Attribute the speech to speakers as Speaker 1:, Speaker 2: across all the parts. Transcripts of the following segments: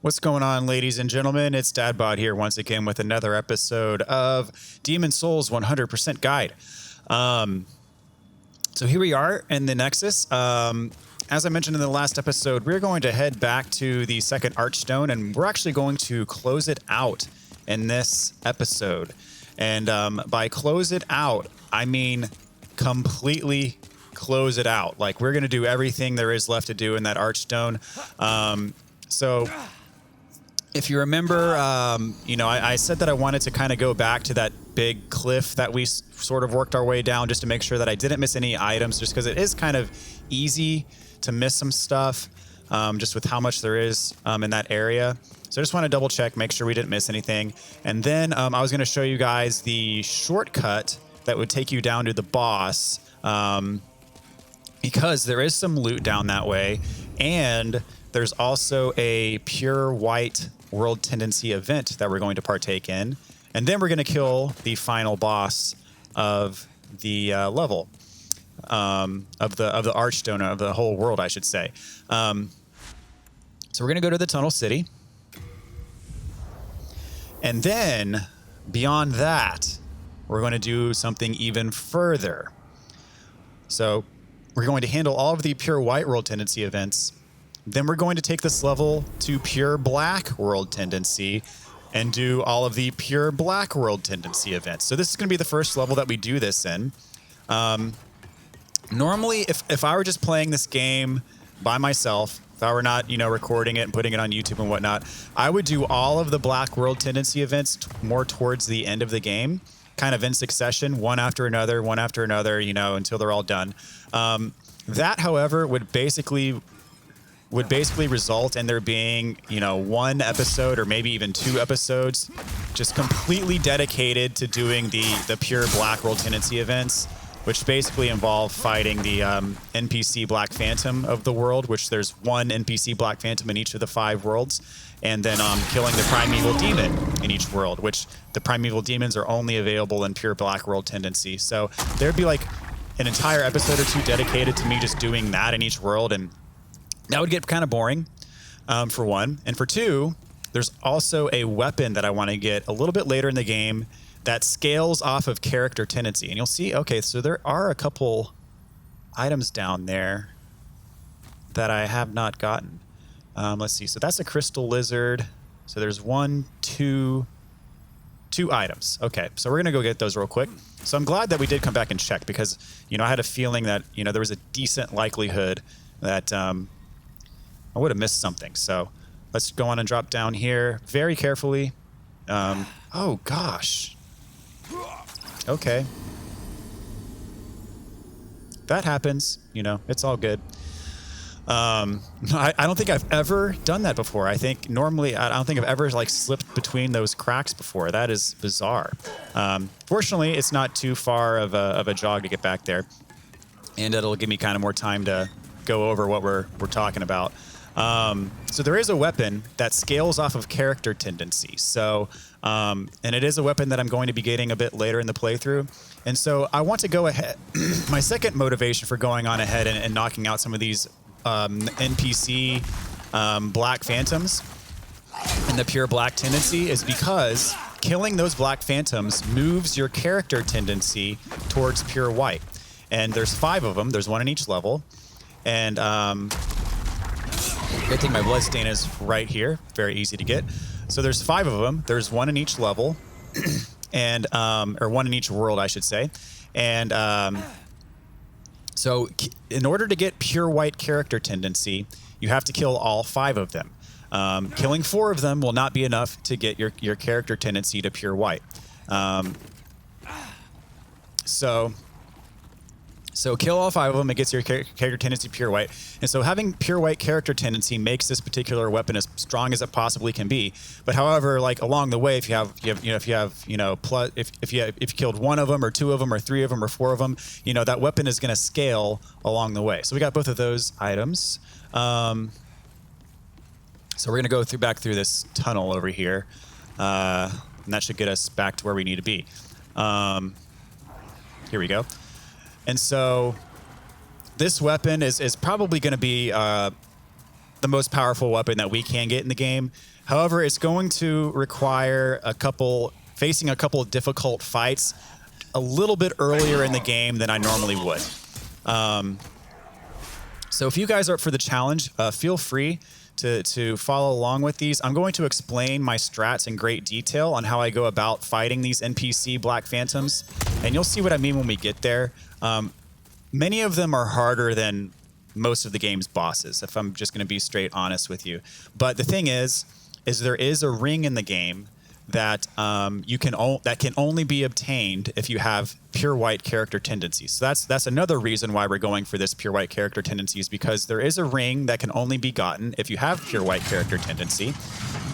Speaker 1: What's going on, ladies and gentlemen? It's Dadbot here once again with another episode of Demon Souls 100% Guide. So here we are in the Nexus. As I mentioned in the last episode, we're going to head back to the second Archstone, and we're actually going to close it out in this episode. And by close it out, I mean completely close it out. Like, we're going to do everything there is left to do in that Archstone. So if you remember, I said that I wanted to kind of go back to that big cliff that we sort of worked our way down just to make sure that I didn't miss any items, just because it is kind of easy to miss some stuff just with how much there is in that area. So I just want to double check, make sure we didn't miss anything. And then I was going to show you guys the shortcut that would take you down to the boss, because there is some loot down that way. And there's also a pure white world tendency event that we're going to partake in. And then we're going to kill the final boss of the level, of the Archstone, of the whole world, I should say. So we're going to go to the Tunnel City. And then beyond that, we're going to do something even further. So we're going to handle all of the pure white world tendency events. Then we're going to take this level to pure black world tendency and do all of the pure black world tendency events. So this is going to be the first level that we do this in. Normally, if I were just playing this game by myself, if I were not, recording it and putting it on YouTube and whatnot, I would do all of the black world tendency events more towards the end of the game, kind of in succession, one after another, until they're all done. That, however, would basically result in there being, one episode or maybe even two episodes just completely dedicated to doing the pure black world tendency events, which basically involve fighting the NPC Black Phantom of the world, which there's one NPC Black Phantom in each of the 5 worlds, and then killing the Primeval Demon in each world, which the Primeval Demons are only available in pure black world tendency. So there'd be like an entire episode or two dedicated to me just doing that in each world, and that would get kind of boring, for one. And for two, there's also a weapon that I want to get a little bit later in the game that scales off of character tendency. And you'll see, okay, so there are a couple items down there that I have not gotten. Let's see. So that's a crystal lizard. So there's two items. Okay, so we're going to go get those real quick. So I'm glad that we did come back and check, because, I had a feeling that, there was a decent likelihood that I would have missed something. So let's go on and drop down here very carefully. Oh, gosh. Okay. That happens. It's all good. I don't think I've ever done that before. I think normally, I don't think I've ever slipped between those cracks before. That is bizarre. Fortunately, it's not too far of a jog to get back there, and it'll give me kind of more time to go over what we're talking about. So there is a weapon that scales off of character tendency. So, and it is a weapon that I'm going to be getting a bit later in the playthrough. And so I want to go ahead. My second motivation for going on ahead and knocking out some of these NPC Black Phantoms and the pure black tendency is because killing those Black Phantoms moves your character tendency towards pure white. And there's 5 of them. There's one in each level. And good thing my bloodstain is right here. Very easy to get. So there's 5 of them. There's one in each level, and or one in each world, I should say. And so in order to get pure white character tendency, you have to kill all 5 of them. Killing 4 of them will not be enough to get your character tendency to pure white. So kill all 5 of them, it gets your character tendency pure white. And so having pure white character tendency makes this particular weapon as strong as it possibly can be. But however, along the way, if you killed 1 of them or 2 of them or 3 of them or 4 of them, that weapon is going to scale along the way. So we got both of those items. So we're going to go back through this tunnel over here. And that should get us back to where we need to be. Here we go. And so this weapon is probably going to be the most powerful weapon that we can get in the game. However, it's going to require facing a couple of difficult fights a little bit earlier in the game than I normally would. So if you guys are up for the challenge, feel free to follow along with these. I'm going to explain my strats in great detail on how I go about fighting these NPC Black Phantoms, and you'll see what I mean when we get there. Many of them are harder than most of the game's bosses, if I'm just going to be straight honest with you. But the thing is there is a ring in the game that that can only be obtained if you have pure white character tendencies. So that's another reason why we're going for this pure white character tendencies, because there is a ring that can only be gotten if you have pure white character tendency.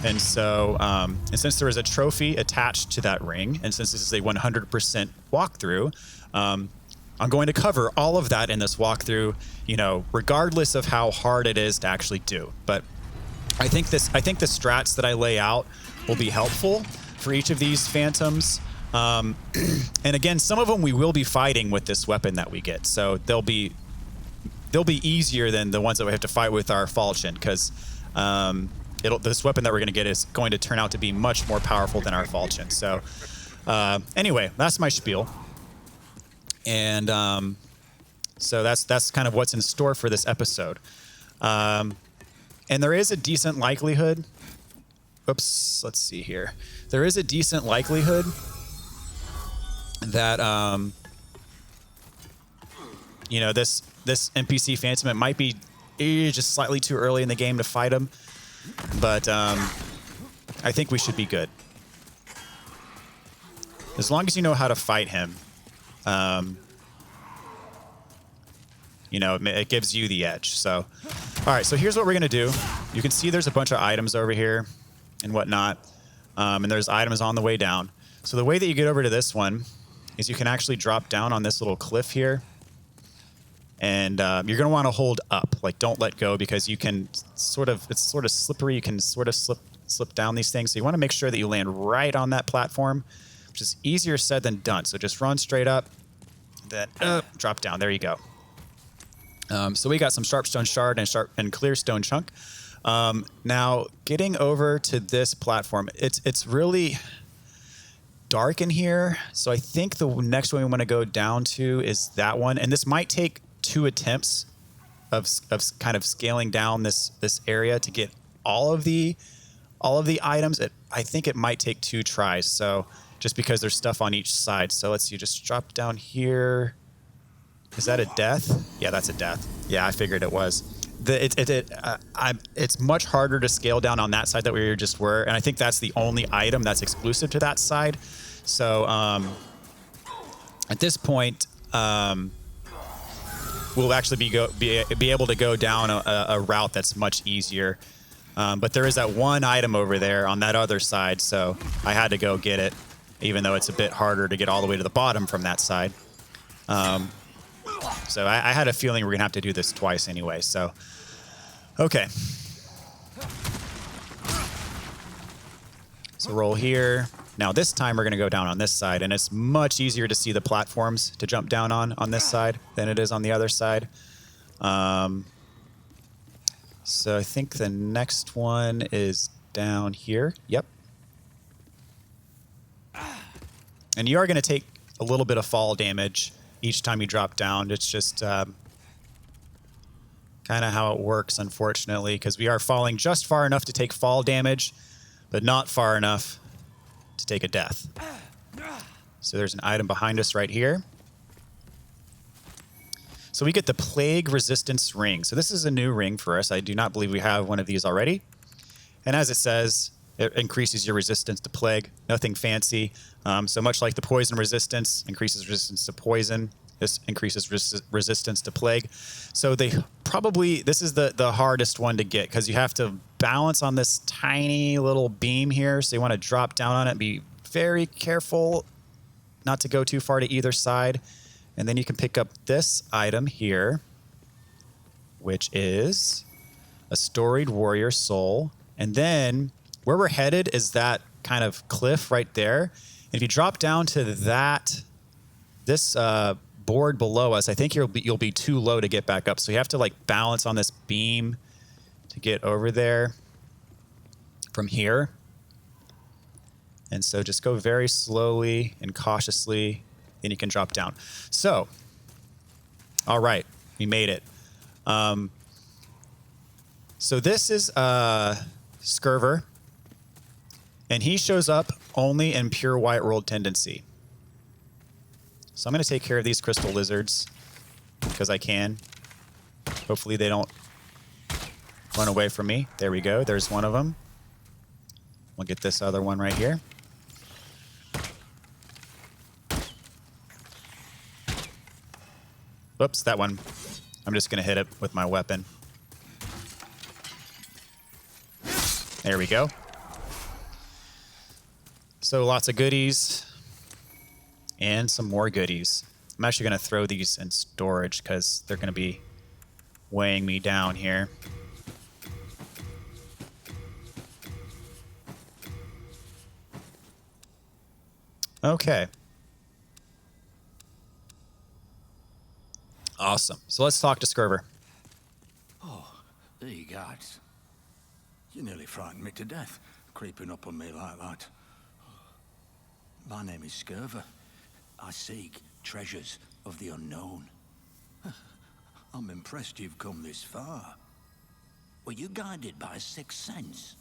Speaker 1: And so, and since there is a trophy attached to that ring, and since this is a 100% walkthrough, I'm going to cover all of that in this walkthrough, regardless of how hard it is to actually do. But I think the strats that I lay out will be helpful for each of these phantoms. And again, some of them we will be fighting with this weapon that we get, so they'll be easier than the ones that we have to fight with our falchion, because this weapon that we're going to get is going to turn out to be much more powerful than our falchion. So anyway, that's my spiel. And so that's kind of what's in store for this episode. And there is a decent likelihood. Oops, let's see here. There is a decent likelihood that this NPC Phantom, it might be just slightly too early in the game to fight him, but I think we should be good. As long as you know how to fight him, it gives you the edge. So, all right, so here's what we're going to do. You can see there's a bunch of items over here and whatnot, and there's items on the way down. So the way that you get over to this one is you can actually drop down on this little cliff here, and you're going to want to hold up, like don't let go, because you can it's sort of slippery. You can sort of slip down these things. So you want to make sure that you land right on that platform, which is easier said than done. So just run straight up, then drop down. There you go. So we got some Sharpstone Shard and Clear Stone Chunk. Now, getting over to this platform, it's really dark in here, so I think the next one we want to go down to is that one, and this might take 2 attempts of kind of scaling down this area to get all of the items. I think it might take 2 tries, so just because there's stuff on each side. So let's see, just drop down here. Is that a death? Yeah, that's a death. Yeah, I figured it was. It's much harder to scale down on that side that we just were, and I think that's the only item that's exclusive to that side. So at this point, we'll actually be able to go down a route that's much easier. But there is that one item over there on that other side, so I had to go get it, even though it's a bit harder to get all the way to the bottom from that side. So I had a feeling we're going to have to do this twice anyway, so... Okay. So roll here. Now this time we're going to go down on this side, and it's much easier to see the platforms to jump down on this side than it is on the other side. So I think the next one is down here. Yep. And you are going to take a little bit of fall damage each time you drop down. It's just kind of how it works, unfortunately, because we are falling just far enough to take fall damage, but not far enough to take a death. So there's an item behind us right here. So we get the Plague Resistance Ring. So this is a new ring for us. I do not believe we have one of these already. And as it says, it increases your resistance to plague. Nothing fancy. So much like the poison resistance increases resistance to poison, this increases resistance to plague. So this is the hardest one to get, because you have to balance on this tiny little beam here. So you want to drop down on it, be very careful not to go too far to either side. And then you can pick up this item here, which is a Storied Warrior Soul. And then where we're headed is that kind of cliff right there. And if you drop down to this board below us, I think you'll be too low to get back up. So you have to like balance on this beam to get over there from here. And so just go very slowly and cautiously, then you can drop down. So, all right, we made it. So this is Scurver, and he shows up only in pure white world tendency. So I'm going to take care of these crystal lizards because I can. Hopefully they don't run away from me. There we go. There's one of them. We'll get this other one right here. Oops, that one. I'm just going to hit it with my weapon. There we go. So lots of goodies. And some more goodies. I'm actually going to throw these in storage because they're going to be weighing me down here. Okay. Awesome. So let's talk to Scurver.
Speaker 2: Oh, there you guys. You nearly frightened me to death, creeping up on me like that. My name is Scurver. I seek treasures of the unknown. I'm impressed you've come this far. Were you guided by a sixth sense?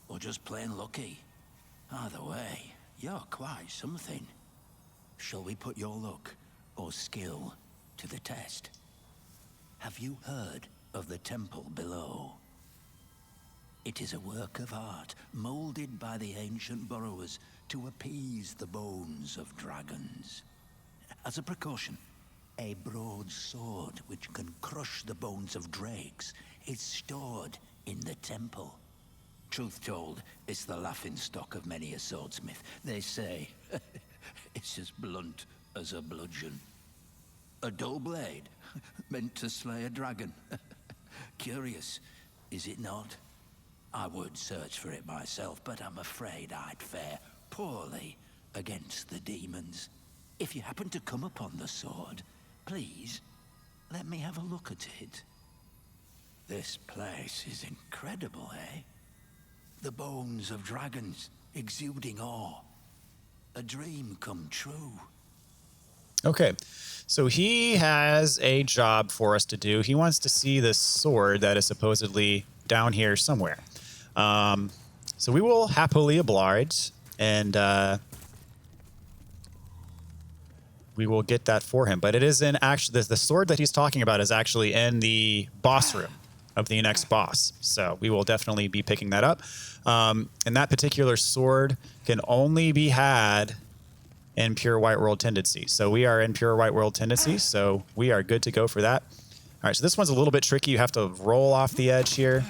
Speaker 2: Or just plain lucky? Either way, you're quite something. Shall we put your luck or skill to the test? Have you heard of the temple below? It is a work of art molded by the ancient burrowers to appease the bones of dragons. As a precaution, a broad sword which can crush the bones of drakes is stored in the temple. Truth told, it's the laughingstock of many a swordsmith. They say it's as blunt as a bludgeon. A dull blade meant to slay a dragon. Curious, is it not? I would search for it myself, but I'm afraid I'd fare poorly against the demons. If you happen to come upon the sword, please let me have a look at it. This place is incredible, eh? The bones of dragons exuding awe. A dream come true.
Speaker 1: Okay, so he has a job for us to do. He wants to see this sword that is supposedly down here somewhere. So we will happily oblige, and we will get that for him. But it is in actually the sword that he's talking about is actually in the boss room of the next boss. So we will definitely be picking that up. And that particular sword can only be had in pure white world tendency. So we are in pure white world tendency, so we are good to go for that. All right, so this one's a little bit tricky. You have to roll off the edge here.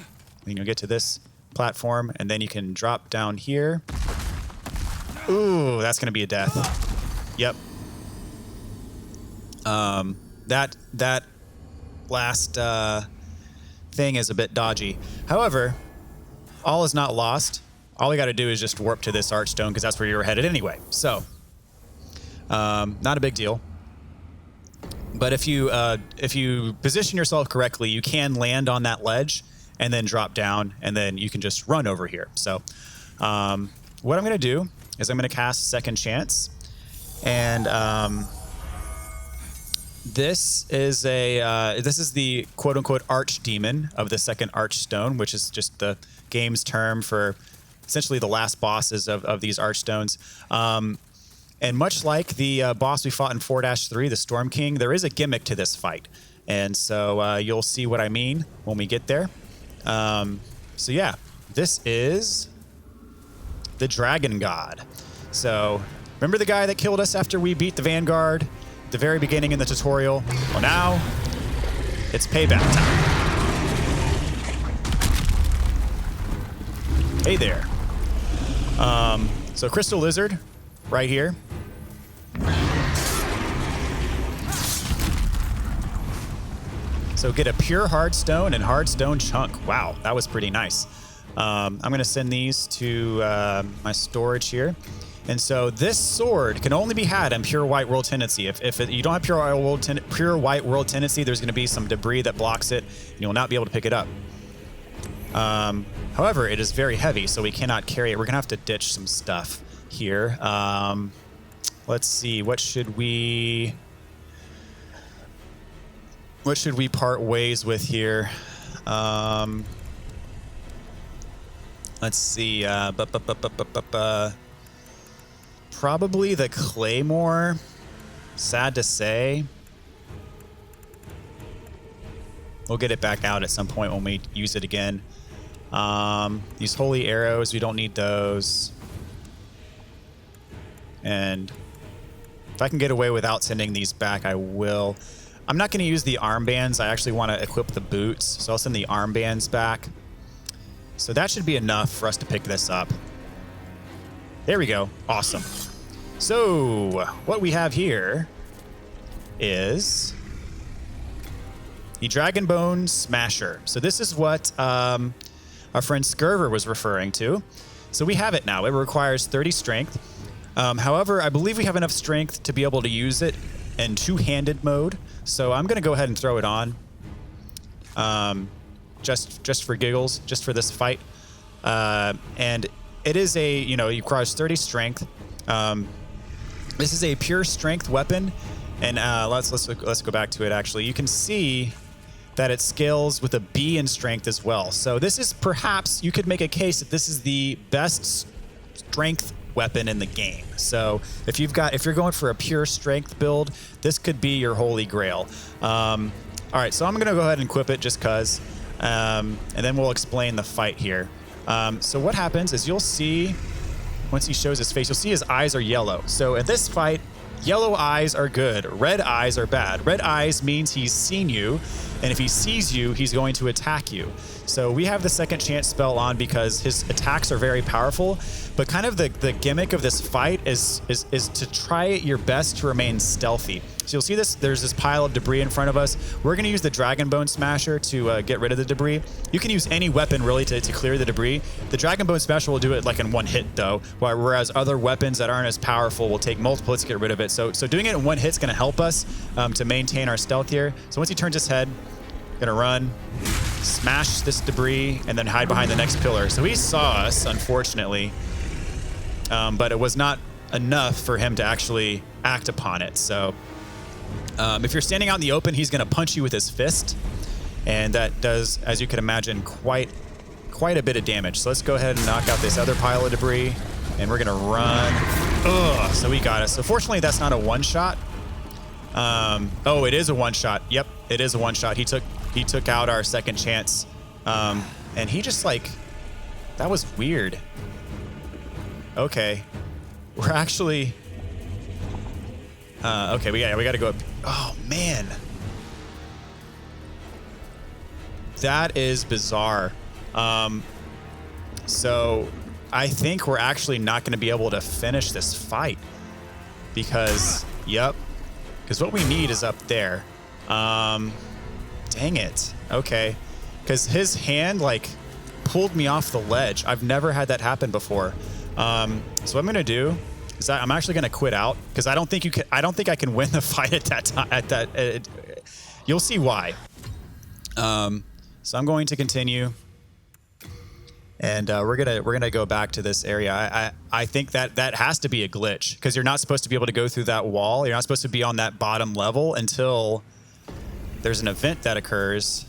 Speaker 1: Then you'll get to this platform, and then you can drop down here. Ooh, that's going to be a death. Yep. That last thing is a bit dodgy. However, all is not lost. All we got to do is just warp to this Archstone because that's where you were headed anyway. So, not a big deal. But if you position yourself correctly, you can land on that ledge and then drop down, and then you can just run over here. So, what I'm going to do is I'm going to cast Second Chance, and this is the quote unquote archdemon of the second Archstone, which is just the game's term for essentially the last bosses of these Archstones. And much like the boss we fought in 4-3, the Storm King, there is a gimmick to this fight. And so you'll see what I mean when we get there. So yeah, this is the Dragon God. So remember the guy that killed us after we beat the Vanguard at the very beginning in the tutorial? Well, now it's payback time. Hey there. So Crystal Lizard right here. So get a pure hardstone and hardstone chunk. Wow, that was pretty nice. I'm going to send these to my storage here. And so this sword can only be had in pure white world tendency. If you don't have pure white world tendency, there's going to be some debris that blocks it, and you'll not be able to pick it up. However, it is very heavy, so we cannot carry it. We're gonna have to ditch some stuff here. Let's see. What should we part ways with here? Let's see. Probably the Claymore. Sad to say. We'll get it back out at some point when we use it again. These holy arrows, we don't need those. And if I can get away without sending these back, I will. I'm not going to use the armbands. I actually want to equip the boots, so I'll send the armbands back. So that should be enough for us to pick this up. There we go. Awesome. So what we have here is the Dragonbone Smasher. So this is what our friend Scurver was referring to. So we have it now. It requires 30 strength. However, I believe we have enough strength to be able to use it in two-handed mode. So I'm going to go ahead and throw it on. Just for giggles, just for this fight. And it is a, it requires 30 strength. This is a pure strength weapon. And let's go back to it, actually. You can see that it scales with a B in strength as well. So this is perhaps, you could make a case that this is the best strength weapon in the game. So if you're going for a pure strength build, this could be your holy grail. All right, so I'm gonna go ahead and equip it just cause, and then we'll explain the fight here. So what happens is you'll see, once he shows his face, you'll see his eyes are yellow. So at this fight, yellow eyes are good, red eyes are bad. Red eyes means he's seen you, and if he sees you, he's going to attack you. So we have the second chance spell on because his attacks are very powerful, but kind of the gimmick of this fight is to try your best to remain stealthy. So you'll see this, there's this pile of debris in front of us. We're gonna use the Dragonbone Smasher to get rid of the debris. You can use any weapon really to clear the debris. The Dragonbone Smasher will do it like in one hit though, whereas other weapons that aren't as powerful will take multiple hits to get rid of it. So doing it in one hit's gonna help us to maintain our stealth here. So once he turns his head, gonna run, smash this debris, and then hide behind the next pillar. So he saw us, unfortunately, but it was not enough for him to actually act upon it. So if you're standing out in the open, he's gonna punch you with his fist, and that does, as you can imagine, quite a bit of damage. So let's go ahead and knock out this other pile of debris, and we're gonna run. Ugh, so we got us. So fortunately, that's not a one-shot. Oh, it is a one-shot. Yep, it is a one-shot. He took out our second chance, and he just that was weird. Okay, we're actually. Okay, we got to go up. Oh man, that is bizarre. So I think we're actually not going to be able to finish this fight because, because what we need is up there. Dang it. Okay, because his hand pulled me off the ledge. I've never had that happen before. So what I'm gonna do is I'm actually gonna quit out because I don't think I can win the fight at that time. You'll see why. So I'm going to continue, and we're gonna go back to this area. I think that has to be a glitch because you're not supposed to be able to go through that wall. You're not supposed to be on that bottom level until there's an event that occurs,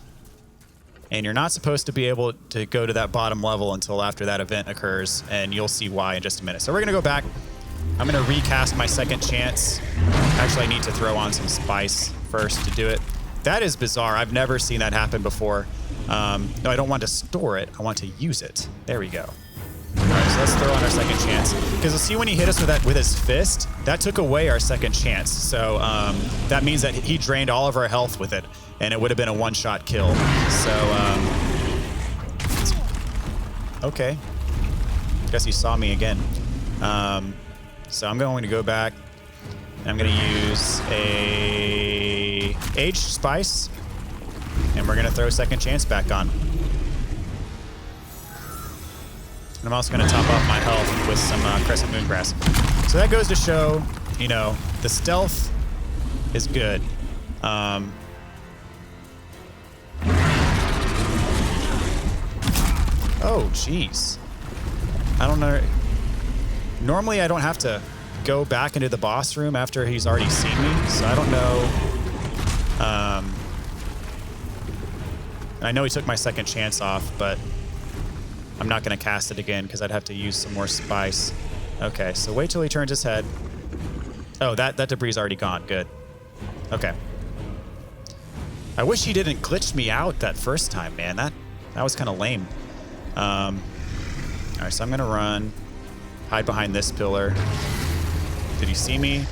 Speaker 1: and you're not supposed to be able to go to that bottom level until after that event occurs, and you'll see why in just a minute. So we're gonna go back. I'm gonna recast my second chance. Actually, I need to throw on some spice first to do it. That is bizarre. I've never seen that happen before. No, I don't want to store it. I want to use it. There we go. All right, so let's throw on our second chance. Because you'll see when he hit us with his fist, that took away our second chance. So that means that he drained all of our health with it, and it would have been a one-shot kill. So, okay. Guess he saw me again. So I'm going to go back, and I'm going to use a aged spice, and we're going to throw second chance back on. And I'm also going to top off my health with some Crescent Moongrass. So that goes to show, the stealth is good. Oh, jeez. I don't know. Normally, I don't have to go back into the boss room after he's already seen me, so I don't know. I know he took my second chance off, but I'm not going to cast it again because I'd have to use some more spice. Okay, so wait till he turns his head. Oh, that debris is already gone. Good. Okay. I wish he didn't glitch me out that first time, man. That was kind of lame. All right, so I'm going to run. Hide behind this pillar. Did he see me?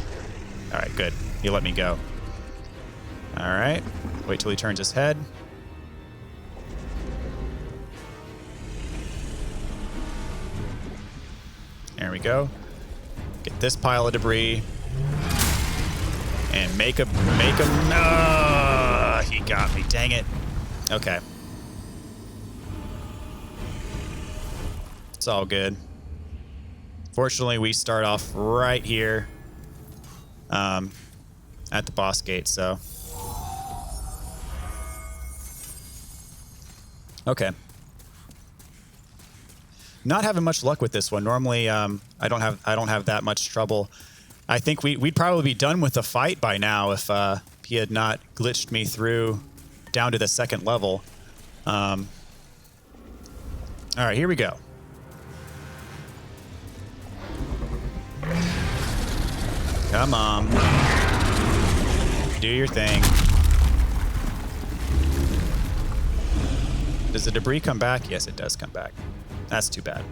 Speaker 1: All right, good. He let me go. All right. Wait till he turns his head. There we go. Get this pile of debris. And make him. He got me. Dang it. Okay. It's all good. Fortunately, we start off right here at the boss gate, so. Okay. Not having much luck with this one. Normally, I don't have that much trouble. I think we'd probably be done with the fight by now if he had not glitched me through down to the second level. All right, here we go. Come on. Do your thing. Does the debris come back? Yes, it does come back. That's too bad.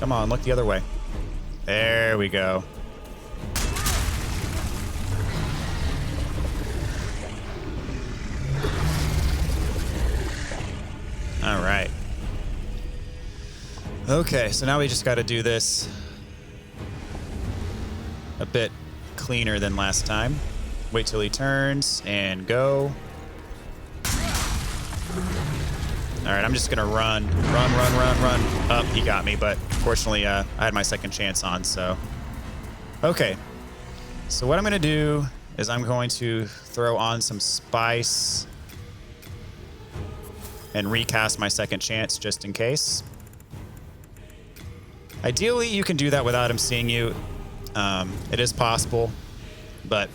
Speaker 1: Come on, look the other way. There we go. All right. Okay, so now we just got to do this a bit cleaner than last time. Wait till he turns and go. All right, I'm just gonna run. Up, he got me, but fortunately, I had my second chance on, so. Okay, so what I'm gonna do is I'm going to throw on some spice and recast my second chance just in case. Ideally, you can do that without him seeing you. It is possible, but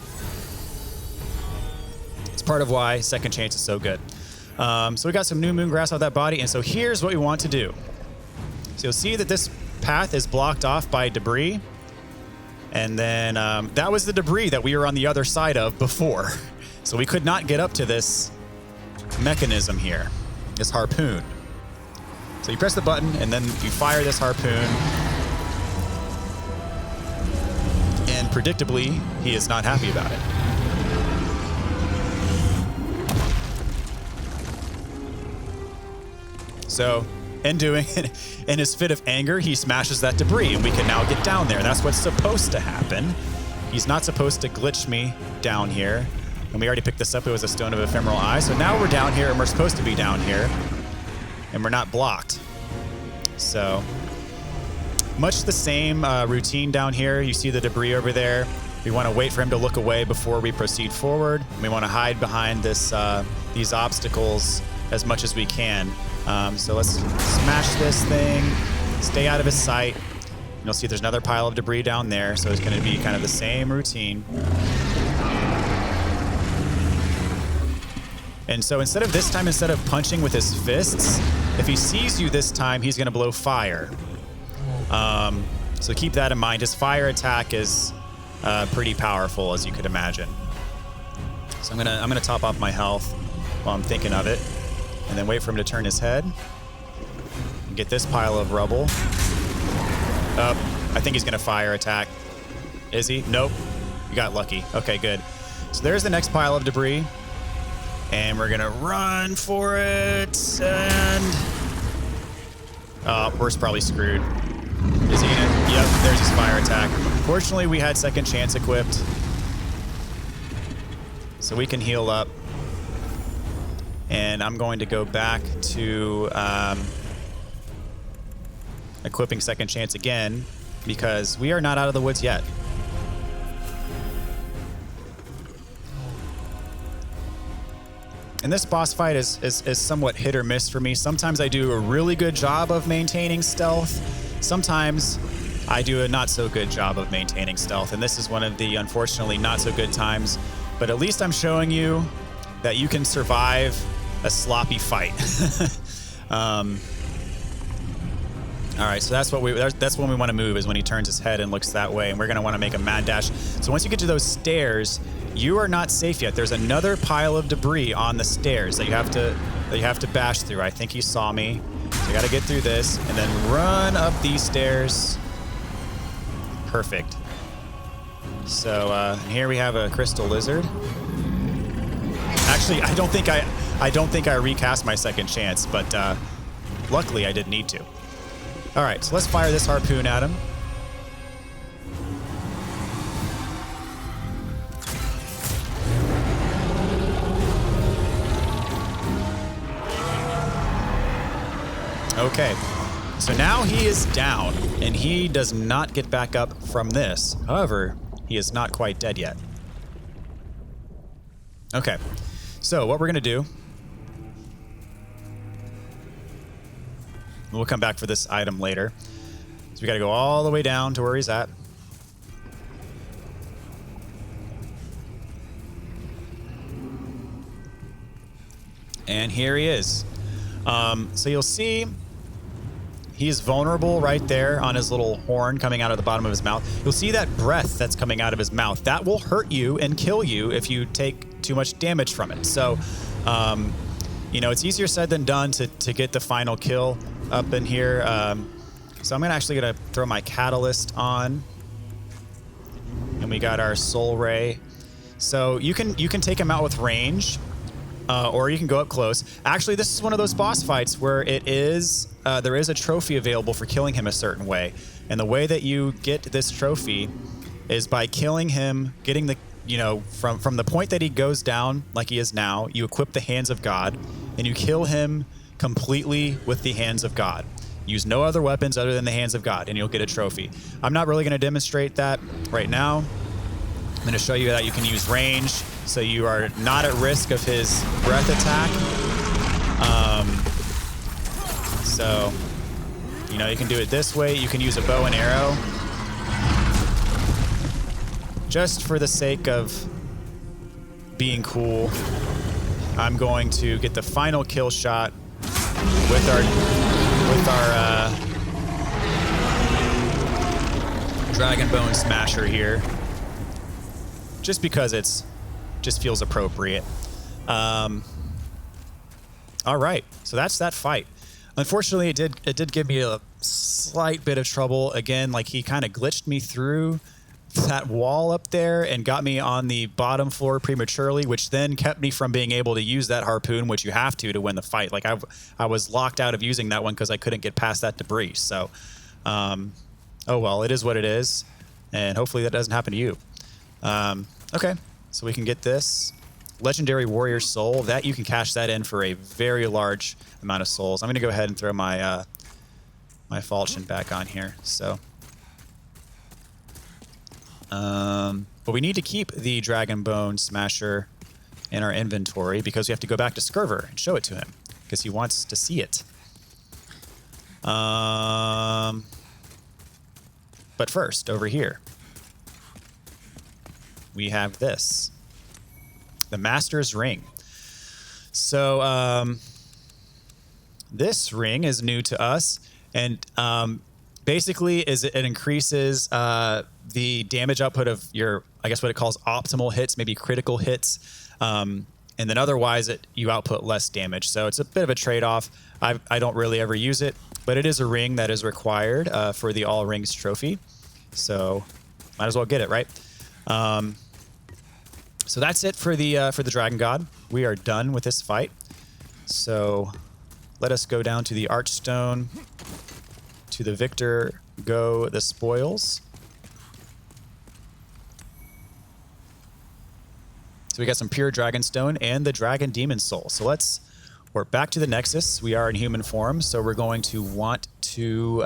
Speaker 1: it's part of why second chance is so good. So we got some new moon grass off that body, and so here's what we want to do. So you'll see that this path is blocked off by debris, and then that was the debris that we were on the other side of before. So we could not get up to this mechanism here, this harpoon. So you press the button, and then you fire this harpoon. And predictably, he is not happy about it. So, in his fit of anger, he smashes that debris, and we can now get down there. That's what's supposed to happen. He's not supposed to glitch me down here. And we already picked this up. It was a Stone of Ephemeral Eye. So now we're down here, and we're supposed to be down here. And we're not blocked. So, much the same routine down here. You see the debris over there. We want to wait for him to look away before we proceed forward. We want to hide behind this these obstacles as much as we can. So let's smash this thing, stay out of his sight. You'll see there's another pile of debris down there, so it's going to be kind of the same routine. And so instead of punching with his fists, if he sees you this time, he's going to blow fire. So keep that in mind. His fire attack is pretty powerful, as you could imagine. So I'm gonna top off my health while I'm thinking of it, and then wait for him to turn his head. And get this pile of rubble. I think he's gonna fire attack. Is he? Nope. You got lucky. Okay, good. So there's the next pile of debris. And we're gonna run for it, and we're probably screwed. Is he gonna? Yep, there's his fire attack. Fortunately, we had second chance equipped, so we can heal up. And I'm going to go back to equipping second chance again, because we are not out of the woods yet. And this boss fight is somewhat hit or miss for me. Sometimes I do a really good job of maintaining stealth. Sometimes I do a not so good job of maintaining stealth. And this is one of the unfortunately not so good times. But at least I'm showing you that you can survive a sloppy fight. All right, so that's when we want to move, is when he turns his head and looks that way, and we're going to want to make a mad dash. So once you get to those stairs, you are not safe yet. There's another pile of debris on the stairs that you have to bash through. I think he saw me, so you got to get through this and then run up these stairs. Perfect. So here we have a crystal lizard. Actually, I don't think I recast my second chance, but luckily I didn't need to. All right, so let's fire this harpoon at him. Okay, so now he is down, and he does not get back up from this. However, he is not quite dead yet. Okay, so what we're gonna do, we'll come back for this item later. So we got to go all the way down to where he's at. And here he is. So you'll see he's vulnerable right there on his little horn coming out of the bottom of his mouth. You'll see that breath that's coming out of his mouth. That will hurt you and kill you if you take too much damage from it. So, you know, it's easier said than done to get the final kill up in here. So I'm gonna throw my catalyst on, and we got our soul ray. So you can take him out with range, or you can go up close. Actually, this is one of those boss fights where there is a trophy available for killing him a certain way, and the way that you get this trophy is by killing him, getting the, you know, from the point that he goes down like he is now. You equip the hands of God, and you kill him completely with the hands of God. Use no other weapons other than the hands of God, and you'll get a trophy. I'm not really going to demonstrate that right now. I'm going to show you that you can use range, so you are not at risk of his breath attack. So, you know, you can do it this way. You can use a bow and arrow. Just for the sake of being cool, I'm going to get the final kill shot with our Dragon Bone Smasher here, just because it's just feels appropriate. All right, so that's that fight. Unfortunately, it did give me a slight bit of trouble. Again, like, he kind of glitched me through that wall up there and got me on the bottom floor prematurely, which then kept me from being able to use that harpoon, which you have to win the fight. Like, I was locked out of using that one because I couldn't get past that debris. So, oh well, it is what it is, and hopefully that doesn't happen to you. Okay, so we can get this Legendary Warrior Soul. That you can cash that in for a very large amount of souls. I'm going to go ahead and throw my my falchion back on here. So. But we need to keep the Dragon Bone Smasher in our inventory because we have to go back to Skirver and show it to him because he wants to see it. But first, over here, we have this, the Master's Ring. So this ring is new to us, and basically it increases the damage output of your, I guess what it calls optimal hits, maybe critical hits, and then otherwise you output less damage. So it's a bit of a trade-off. I don't really ever use it, but it is a ring that is required for the All Rings trophy. So might as well get it, right? So that's it for the Dragon God. We are done with this fight. So let us go down to the Archstone. To the victor go the spoils. So we got some pure Dragonstone and the Dragon Demon Soul. So we're back to the Nexus. We are in human form, so we're going to want to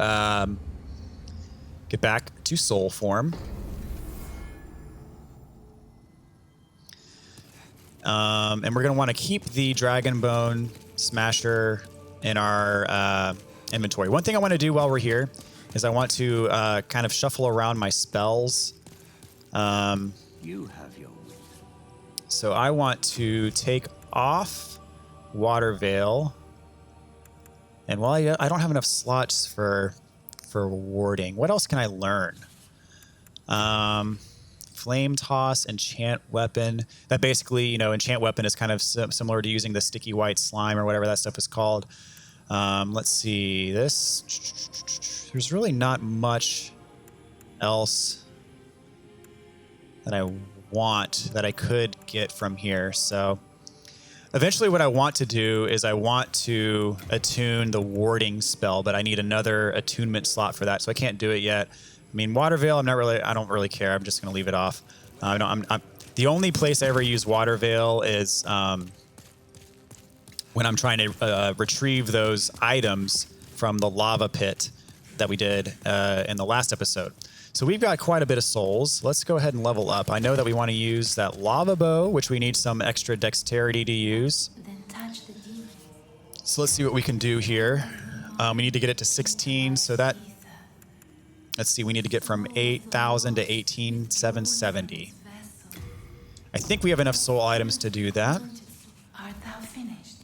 Speaker 1: get back to soul form. And we're going to want to keep the Dragon Bone Smasher in our inventory. One thing I want to do while we're here is I want to kind of shuffle around my spells.
Speaker 2: You have your...
Speaker 1: So I want to take off Water Veil. And while I don't have enough slots for warding, what else can I learn? Flame Toss, Enchant Weapon. That basically, you know, Enchant Weapon is kind of similar to using the sticky white slime or whatever that stuff is called. Let's see. There's really not much else that I want that I could get from here. So eventually what I want to do is I want to attune the warding spell, but I need another attunement slot for that. So I can't do it yet. I mean, Water Veil, I don't really care. I'm just going to leave it off. The only place I ever use Water Veil is when I'm trying to retrieve those items from the lava pit that we did in the last episode. So we've got quite a bit of souls. Let's go ahead and level up. I know that we want to use that lava bow, which we need some extra dexterity to use.
Speaker 3: Then touch the demon.
Speaker 1: So let's see what we can do here. We need to get it to 16, so that... Let's see, we need to get from 8,000 to 18,770. I think we have enough soul items to do that.
Speaker 3: Art thou finished?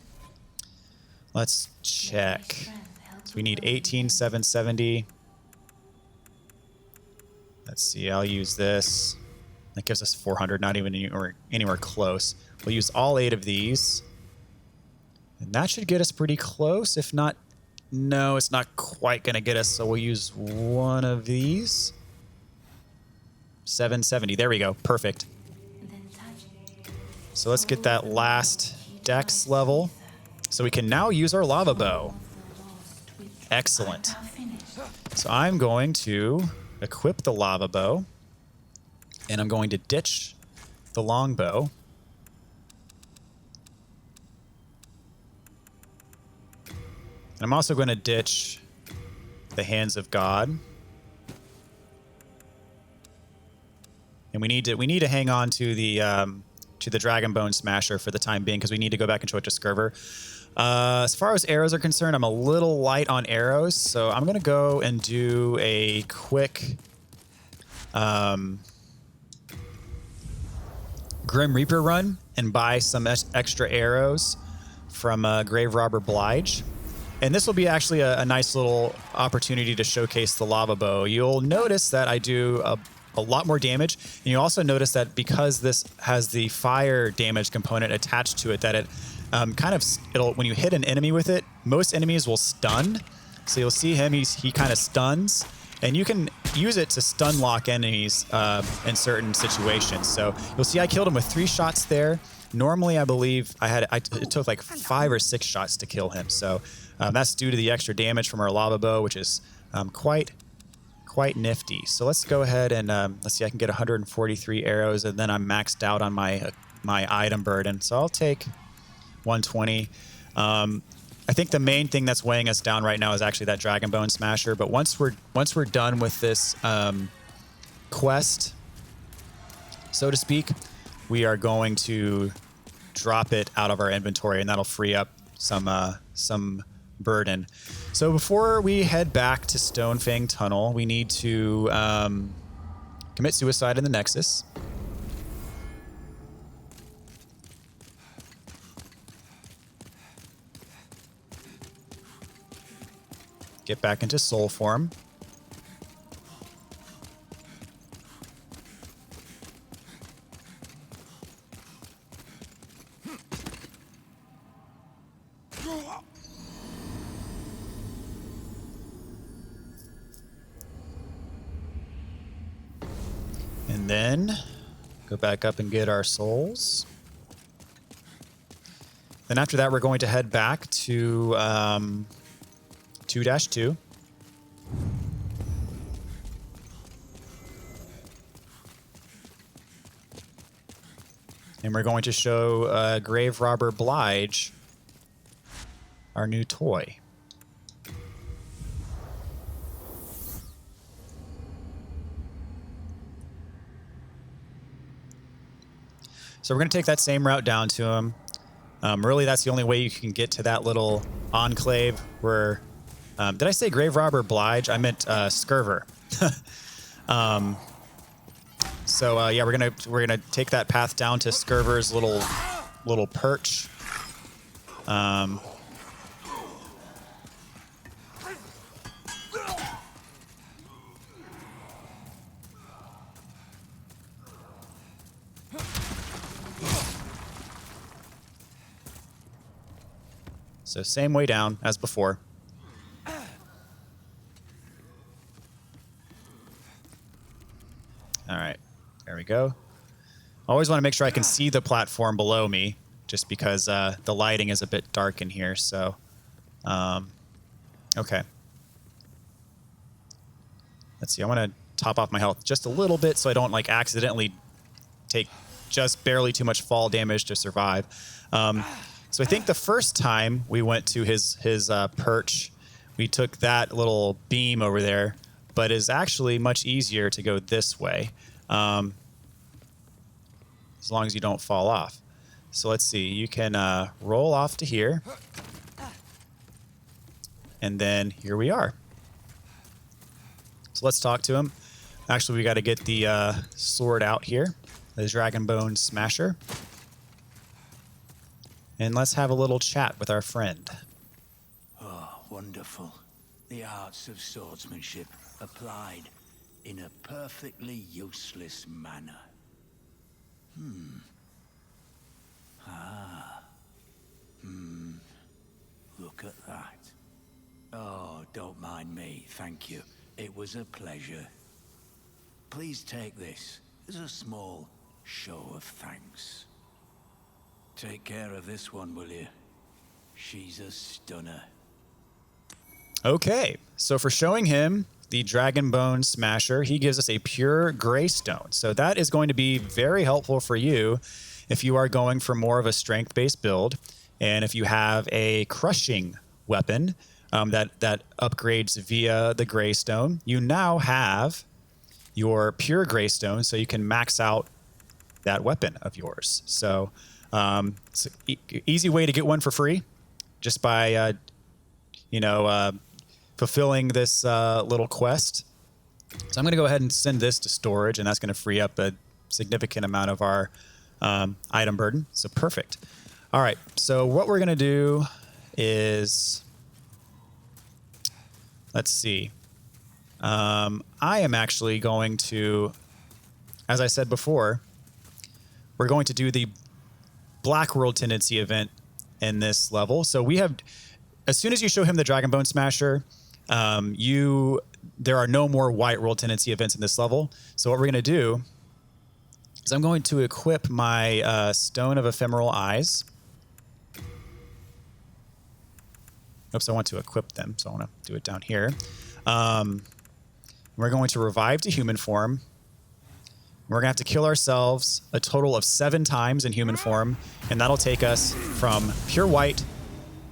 Speaker 1: Let's check. So we need 18,770. Let's see, I'll use this. That gives us 400, not even anywhere close. We'll use all 8 of these. And that should get us pretty close, if not... No, it's not quite going to get us, so we'll use one of these. 770. There we go. Perfect. So let's get that last dex level. So we can now use our lava bow. Excellent. So I'm going to equip the lava bow. And I'm going to ditch the longbow. And I'm also going to ditch the Hands of God. And we need to hang on to the Dragon Bone Smasher for the time being because we need to go back and show it to Skirver. As far as arrows are concerned, I'm a little light on arrows, so I'm going to go and do a quick Grim Reaper run and buy some extra arrows from Grave Robber Blige. And this will be actually a nice little opportunity to showcase the lava bow. You'll notice that I do a lot more damage. And you also notice that because this has the fire damage component attached to it, that it when you hit an enemy with it, most enemies will stun. So you'll see him, he kind of stuns. And you can use it to stun lock enemies in certain situations. So you'll see I killed him with 3 shots there. Normally, I believe it took like 5 or 6 shots to kill him. So that's due to the extra damage from our lava bow, which is quite nifty. So let's go ahead and let's see. I can get 143 arrows, and then I'm maxed out on my item burden. So I'll take 120. I think the main thing that's weighing us down right now is actually that Dragon Bone Smasher. But once we're done with this quest, so to speak, we are going to drop it out of our inventory, and that'll free up some burden. So before we head back to Stonefang Tunnel, we need to commit suicide in the Nexus. Get back into soul form. And then go back up and get our souls. Then after that, we're going to head back to 2-2. And we're going to show Grave Robber Blige our new toy. So we're going to take that same route down to him. Really, that's the only way you can get to that little enclave where... did I say grave robber Blige? I meant Scurver. Yeah, we're gonna take that path down to Scurver's little perch. So same way down as before. All right, there we go. Always want to make sure I can see the platform below me, just because the lighting is a bit dark in here. So, okay. Let's see. I want to top off my health just a little bit so I don't like accidentally take just barely too much fall damage to survive. So I think the first time we went to his perch, we took that little beam over there, but it's actually much easier to go this way, as long as you don't fall off. So let's see. You can roll off to here, and then here we are. So let's talk to him. Actually, we got to get the sword out here, the Dragonbone Smasher. And let's have a little chat with our friend.
Speaker 2: Oh, wonderful. The arts of swordsmanship applied in a perfectly useless manner. Look at that. Oh, don't mind me, thank you. It was a pleasure. Please take this as a small show of thanks. Take care of this one, will you? She's a stunner.
Speaker 1: Okay, so for showing him the Dragonbone Smasher, he gives us a pure Greystone. So that is going to be very helpful for you if you are going for more of a strength-based build, and if you have a crushing weapon that upgrades via the Greystone. You now have your pure Greystone, so you can max out that weapon of yours. So it's an easy way to get one for free, just by fulfilling this little quest. So I'm going to go ahead and send this to storage, and that's going to free up a significant amount of our item burden. So perfect. All right, so what we're going to do is, let's see. I am actually going to, as I said before, we're going to do the Black World Tendency event in this level. So we have, as soon as you show him the Dragonbone Smasher, there are no more White World Tendency events in this level. So what we're going to do is I'm going to equip my Stone of Ephemeral Eyes. Oops, I want to equip them, so I want to do it down here. We're going to revive to human form. We're going to have to kill ourselves a total of 7 times in human form, and that'll take us from pure white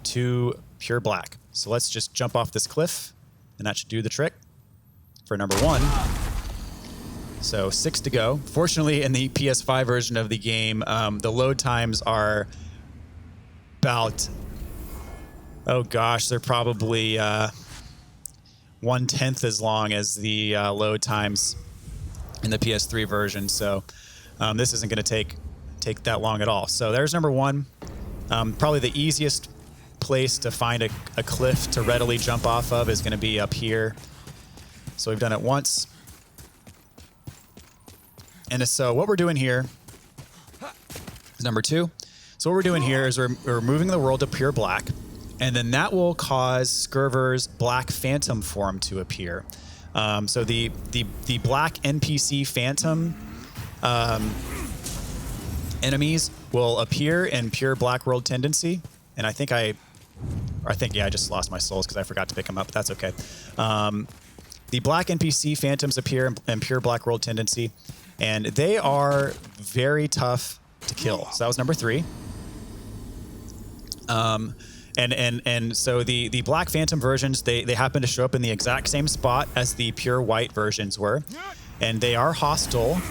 Speaker 1: to pure black. So let's just jump off this cliff, and that should do the trick for number 1. So 6 to go. Fortunately, in the PS5 version of the game, the load times are about, oh gosh, they're probably 1/10 as long as the load times in the PS3 version. So this isn't going to take that long at all. So there's number 1. Probably the easiest place to find a cliff to readily jump off of is going to be up here. So we've done it once. And so what we're doing here is number 2. So what we're doing here is we're moving the world to pure black, and then that will cause Scurver's Black Phantom form to appear. So the black NPC Phantom enemies will appear in pure Black World Tendency, and I think I just lost my souls because I forgot to pick them up, but that's okay. The black NPC Phantoms appear in pure Black World Tendency, and they are very tough to kill. So that was number 3. And so the Black Phantom versions, they happen to show up in the exact same spot as the pure white versions were, and they are hostile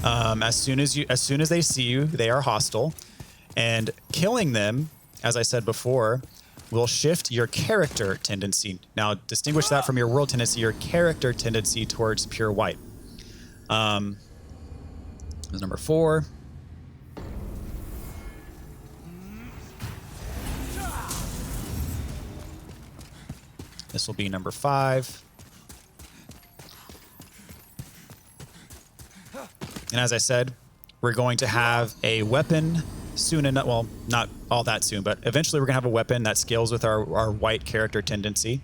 Speaker 1: As soon as they see you, they are hostile, and killing them, as I said before, will shift your character tendency. Now, distinguish that from your world tendency. Your character tendency towards pure white. Is number 4. This will be number 5. And as I said, we're going to have a weapon soon enough. Well, not all that soon, but eventually we're going to have a weapon that scales with our white character tendency.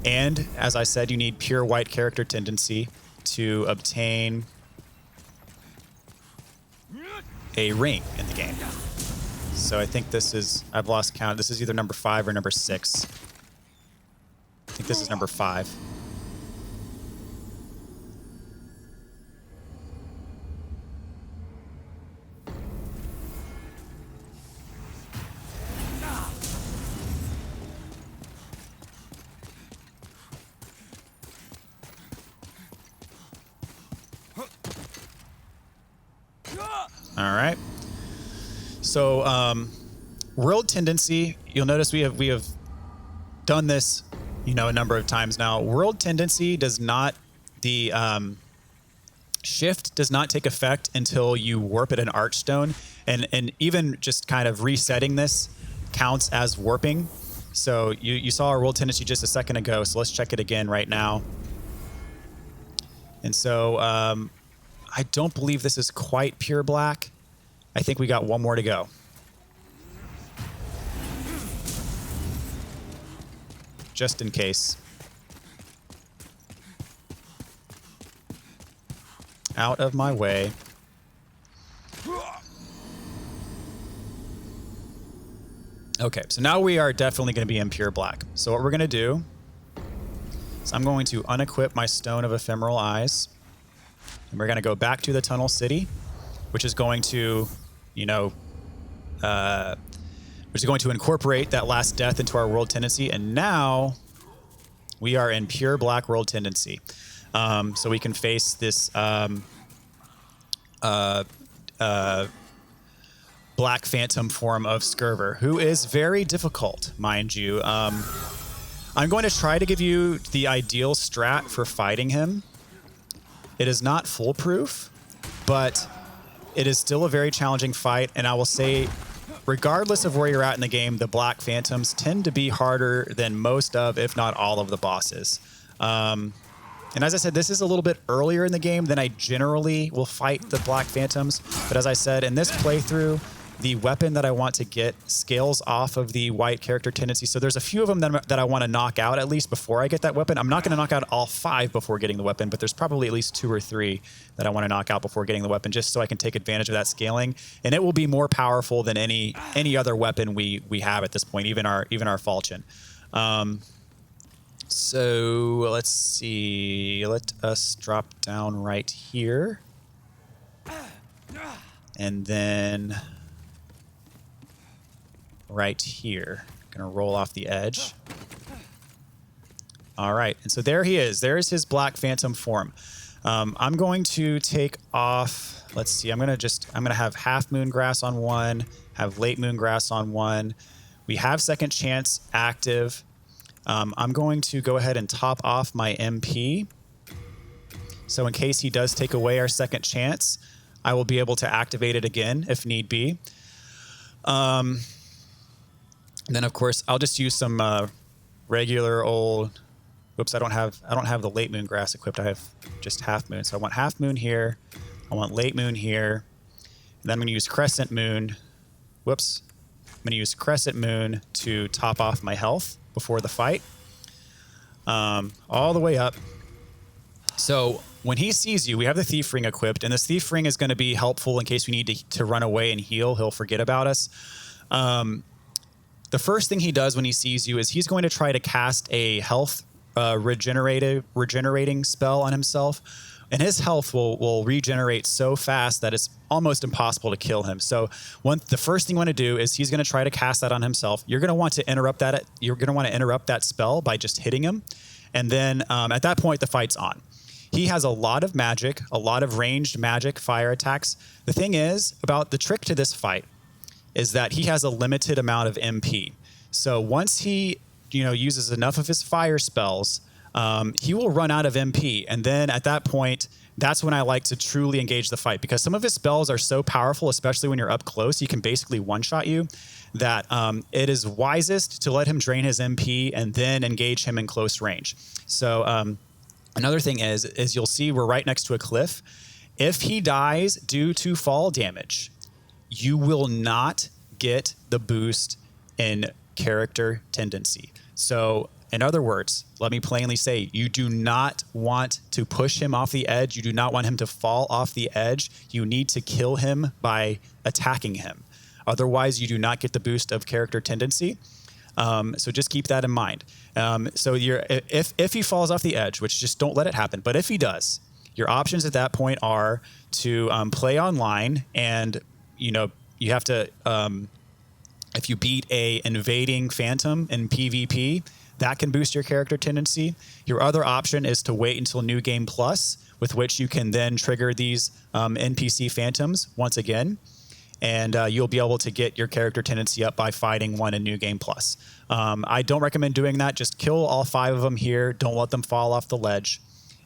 Speaker 1: And as I said, you need pure white character tendency to obtain a ring in the game. So I think this is, I've lost count. This is either number 5 or number 6. I think this is number 5. All right. So, world tendency. You'll notice we have done this, a number of times now. World tendency does not shift does not take effect until you warp at an Archstone, and even just kind of resetting this counts as warping. So you saw our world tendency just a second ago. So let's check it again right now. And so I don't believe this is quite pure black. I think we got one more to go. Just in case. Out of my way. Okay, so now we are definitely going to be in pure black. So what we're going to do is I'm going to unequip my Stone of Ephemeral Eyes. And we're going to go back to the Tunnel City, which is going to, which is going to incorporate that last death into our world tendency. And now we are in pure black world tendency. So we can face this Black Phantom form of Scurver, who is very difficult, mind you. I'm going to try to give you the ideal strat for fighting him. It is not foolproof, but it is still a very challenging fight, and I will say, regardless of where you're at in the game, the Black Phantoms tend to be harder than most of, if not all of the bosses. And as I said, this is a little bit earlier in the game than I generally will fight the Black Phantoms. But as I said, in this playthrough, the weapon that I want to get scales off of the white character tendency. So there's a few of them that I want to knock out at least before I get that weapon. I'm not going to knock out all 5 before getting the weapon, but there's probably at least 2 or 3 that I want to knock out before getting the weapon, just so I can take advantage of that scaling. And it will be more powerful than any other weapon we have at this point, even our falchion. So let's see. Let us drop down right here. And then right here. Gonna roll off the edge. All right, and so there he is. There's his Black Phantom form. I'm going to take off, let's see, I'm gonna have Half Moon Grass on 1, have Late Moon Grass on 1. We have Second Chance active. I'm going to go ahead and top off my MP. So in case he does take away our Second Chance, I will be able to activate it again if need be. Then of course I'll just use some regular old. Whoops, I don't have the Late Moon Grass equipped. I have just Half Moon. So I want Half Moon here. I want Late Moon here. And then I'm going to use Crescent Moon. Whoops. I'm going to use Crescent Moon to top off my health before the fight. All the way up. So when he sees you, we have the Thief Ring equipped, and this Thief Ring is going to be helpful in case we need to run away and heal. He'll forget about us. The first thing he does when he sees you is he's going to try to cast a health regenerating spell on himself, and his health will regenerate so fast that it's almost impossible to kill him. So the first thing you want to do is he's going to try to cast that on himself. You're going to want to interrupt that. You're going to want to interrupt that spell by just hitting him, and then at that point the fight's on. he has a lot of magic, a lot of ranged magic fire attacks. The thing is about the trick to this fight is that he has a limited amount of MP. So once he, uses enough of his fire spells, he will run out of MP. And then at that point, that's when I like to truly engage the fight, because some of his spells are so powerful, especially when you're up close, he can basically one-shot you, that it is wisest to let him drain his MP and then engage him in close range. So another thing is you'll see we're right next to a cliff. If he dies due to fall damage, you will not get the boost in character tendency. So in other words, let me plainly say, you do not want to push him off the edge. You do not want him to fall off the edge. You need to kill him by attacking him. Otherwise, you do not get the boost of character tendency. So just keep that in mind. So if he falls off the edge, which just don't let it happen, but if he does, your options at that point are to play online, and you have to, if you beat a invading phantom in PvP, that can boost your character tendency. Your other option is to wait until New Game Plus, with which you can then trigger these NPC phantoms once again, and you'll be able to get your character tendency up by fighting one in New Game Plus. I don't recommend doing that. Just kill all 5 of them here. Don't let them fall off the ledge,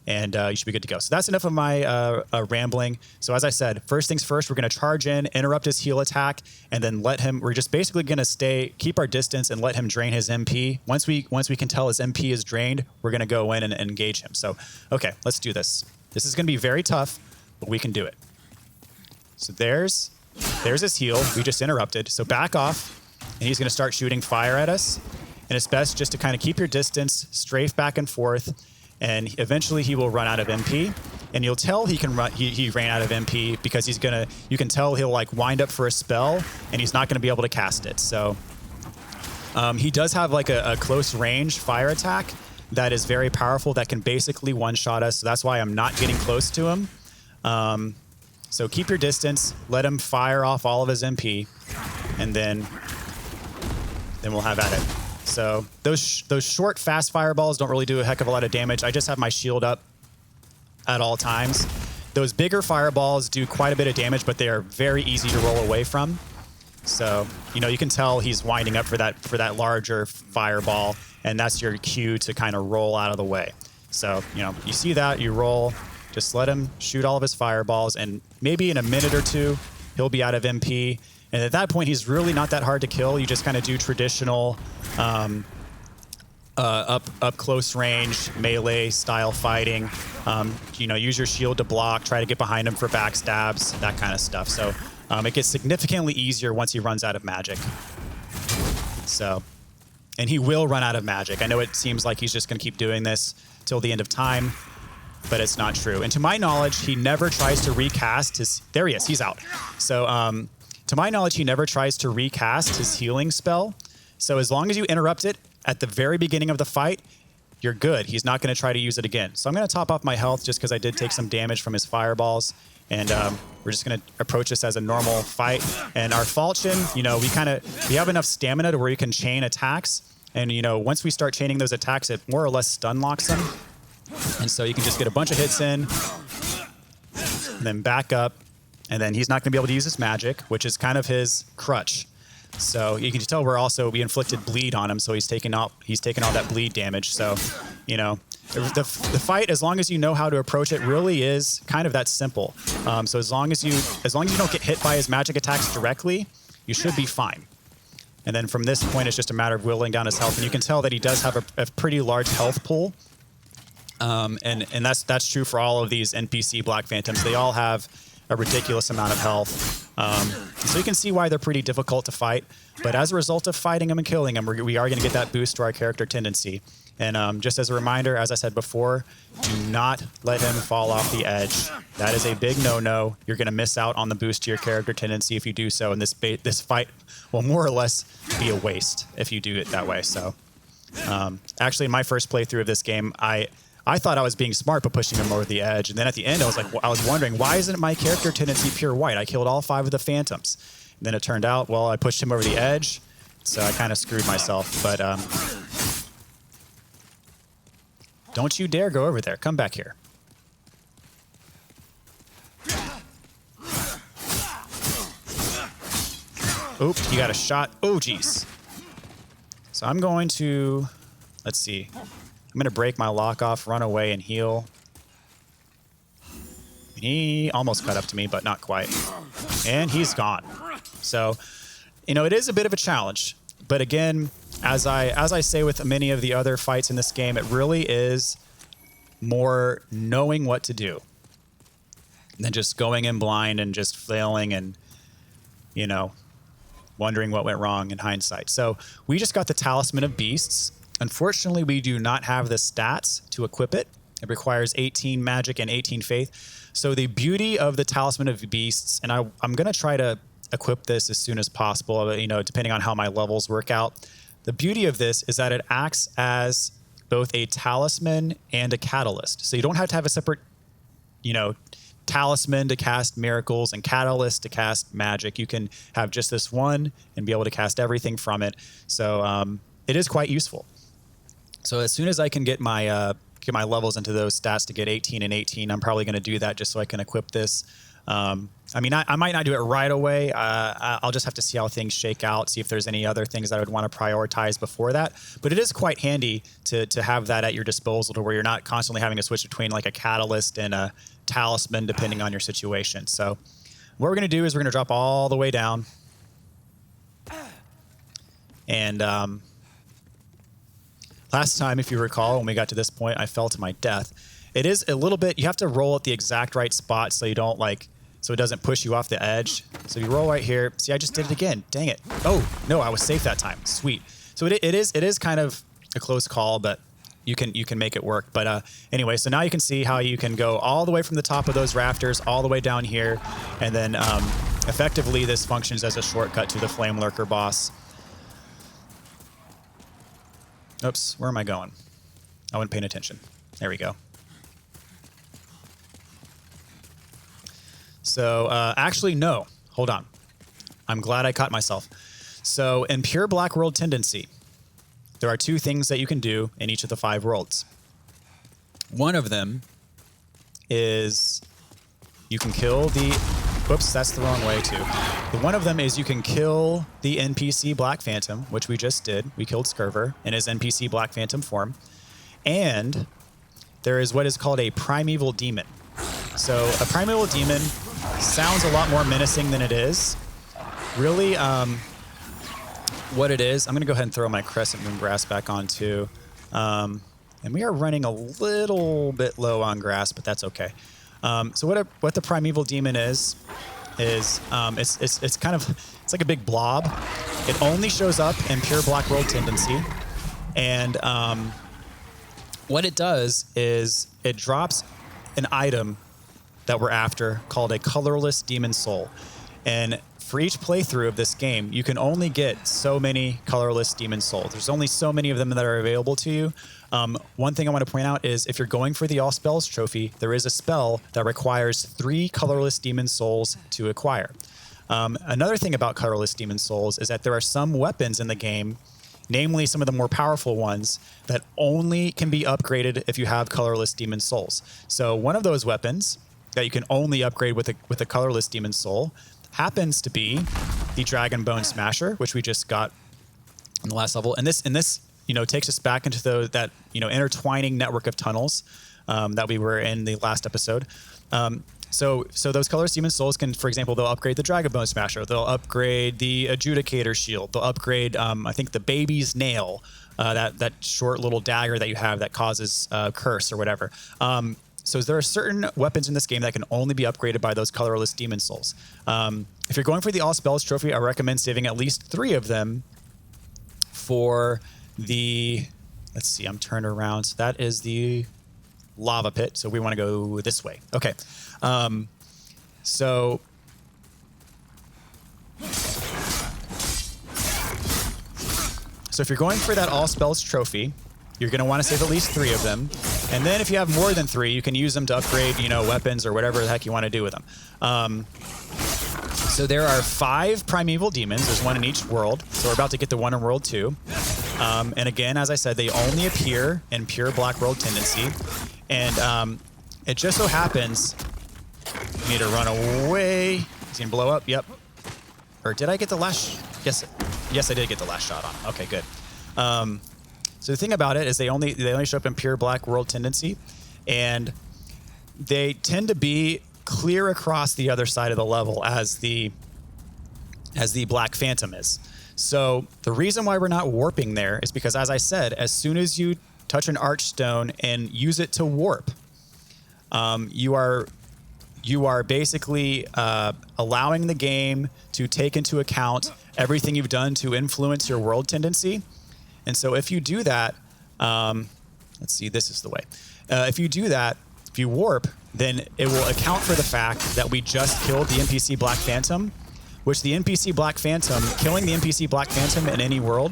Speaker 1: and you should be good to go. So that's enough of my rambling. So as I said, first things first, we're going to charge in, interrupt his heal attack, and then we're just basically going to keep our distance and let him drain his MP. Once we can tell his MP is drained, we're going to go in and engage him. So, okay, let's do this. This is going to be very tough, but we can do it. So there's his heal. We just interrupted. So back off, and he's going to start shooting fire at us. And it's best just to kind of keep your distance, strafe back and forth, and eventually he will run out of MP. And you'll tell he ran out of MP because you can tell he'll like wind up for a spell, and he's not going to be able to cast it. So he does have like a close range fire attack that is very powerful that can basically one-shot us. So that's why I'm not getting close to him. So keep your distance, let him fire off all of his MP, and then we'll have at it. So those short, fast fireballs don't really do a heck of a lot of damage. I just have my shield up at all times. Those bigger fireballs do quite a bit of damage, but they are very easy to roll away from. So, you can tell he's winding up for that larger fireball, and that's your cue to kind of roll out of the way. So, you see that, you roll, just let him shoot all of his fireballs, and maybe in a minute or two, he'll be out of MP. And at that point, he's really not that hard to kill. You just kind of do traditional up close range melee style fighting. Use your shield to block, try to get behind him for backstabs, that kind of stuff. So it gets significantly easier once he runs out of magic. So, and he will run out of magic. I know it seems like he's just going to keep doing this till the end of time, but it's not true. And to my knowledge, he never tries to recast his... There he is. He's out. So to my knowledge, he never tries to recast his healing spell. So as long as you interrupt it at the very beginning of the fight, you're good. He's not going to try to use it again. So I'm going to top off my health just because I did take some damage from his fireballs. And we're just going to approach this as a normal fight. And our falchion, we have enough stamina to where you can chain attacks. And, once we start chaining those attacks, it more or less stun locks them. And so you can just get a bunch of hits in, and then back up. And then he's not going to be able to use his magic, which is kind of his crutch. So you can tell we inflicted bleed on him, so he's taking all that bleed damage. So, the fight, as long as you know how to approach it, really is kind of that simple. So as long as you don't get hit by his magic attacks directly, you should be fine. And then from this point, it's just a matter of whittling down his health. And you can tell that he does have a pretty large health pool. And that's true for all of these NPC Black Phantoms. They all have a ridiculous amount of health. So you can see why they're pretty difficult to fight. But as a result of fighting them and killing them, we are going to get that boost to our character tendency. And just as a reminder, as I said before, do not let him fall off the edge. That is a big no-no. You're going to miss out on the boost to your character tendency if you do so. And this fight will more or less be a waste if you do it that way. So actually, in my first playthrough of this game, I thought I was being smart by pushing him over the edge. And then at the end, I was wondering, why isn't my character tendency pure white? I killed all 5 of the phantoms. And then it turned out, I pushed him over the edge. So I kind of screwed myself. But don't you dare go over there. Come back here. Oop, he got a shot. Oh, geez. So I'm going to, let's see. I'm going to break my lock off, run away, and heal. He almost caught up to me, but not quite. And he's gone. So, you know, it is a bit of a challenge. But again, as I say with many of the other fights in this game, it really is more knowing what to do than just going in blind and just flailing and, you know, wondering what went wrong in hindsight. So we just got the Talisman of Beasts. Unfortunately, we do not have the stats to equip it. It requires 18 magic and 18 faith. So the beauty of the Talisman of Beasts, and I'm going to try to equip this as soon as possible, you know, depending on how my levels work out. The beauty of this is that it acts as both a talisman and a catalyst. So you don't have to have a separate, you know, talisman to cast miracles and catalyst to cast magic. You can have just this one and be able to cast everything from it. So it is quite useful. So as soon as I can get my levels into those stats to get 18 and 18, I'm probably going to do that just so I can equip this. I mean, I might not do it right away. I'll just have to see how things shake out, see if there's any other things that I would want to prioritize before that. But it is quite handy to have that at your disposal, to where you're not constantly having to switch between like a catalyst and a talisman depending on your situation. So what we're going to do is we're going to drop all the way down. And last time, if you recall, when we got to this point, I fell to my death. It is a little bit, you have to roll at the exact right spot so you don't so it doesn't push you off the edge. So you roll right here. See, I just did it again. Dang it. Oh, no, I was safe that time. Sweet. So it is kind of a close call, but you can make it work. But anyway, so now you can see how you can go all the way from the top of those rafters all the way down here. And then effectively this functions as a shortcut to the Flame Lurker boss. Oops, where am I going? I wasn't paying attention. There we go. So actually, no. Hold on. I'm glad I caught myself. So in pure Black World Tendency, there are two things that you can do in each of the 5 worlds. One of them is you can kill the... Whoops, that's the wrong way, too. The one of them is you can kill the NPC Black Phantom, which we just did. We killed Scurver in his NPC Black Phantom form. And there is what is called a Primeval Demon. So a Primeval Demon sounds a lot more menacing than it is. Really, what it is, I'm going to go ahead and throw my Crescent Moon Grass back on, too. And we are running a little bit low on grass, but that's okay. So what the Primeval Demon is it's kind of, it's like a big blob. It only shows up in pure Black World Tendency. And what it does is it drops an item that we're after called a colorless demon soul. And for each playthrough of this game, you can only get so many colorless demon souls. There's only so many of them that are available to you. One thing I want to point out is if you're going for the All Spells trophy, there is a spell that requires 3 colorless demon souls to acquire. Another thing about colorless demon souls is that there are some weapons in the game, namely some of the more powerful ones, that only can be upgraded if you have colorless demon souls. So one of those weapons that you can only upgrade with a colorless demon soul happens to be the Dragon Bone Smasher, which we just got in the last level. And this takes us back into that intertwining network of tunnels that we were in the last episode. So those colorless demon souls can, for example, they'll upgrade the Dragon Bone Smasher, they'll upgrade the Adjudicator Shield, they'll upgrade I think the Baby's Nail, that short little dagger that you have that causes curse or whatever. So there are certain weapons in this game that can only be upgraded by those colorless demon souls. If you're going for the All Spells trophy, I recommend saving at least 3 of them for the... Let's see, I'm turned around. So that is the lava pit. So we want to go this way. Okay. So if you're going for that All Spells trophy, you're going to want to save at least 3 of them. And then if you have more than 3, you can use them to upgrade, weapons or whatever the heck you want to do with them. So there are 5 Primeval Demons. There's 1 in each world. So we're about to get the one in World 2. And again, as I said, they only appear in pure Black World Tendency. And it just so happens... You need to run away. Is he going to blow up? Yep. Or did I get the last... Yes, I did get the last shot on him. Okay, good. So the thing about it is they only show up in pure black world tendency, and they tend to be clear across the other side of the level as the Black Phantom is. So the reason why we're not warping there is because, as I said, as soon as you touch an Archstone and use it to warp, you are basically allowing the game to take into account everything you've done to influence your world tendency. And so if you do that, let's see, this is the way. If you do that, if you warp, then it will account for the fact that we just killed the NPC Black Phantom, which the NPC Black Phantom, killing the NPC Black Phantom in any world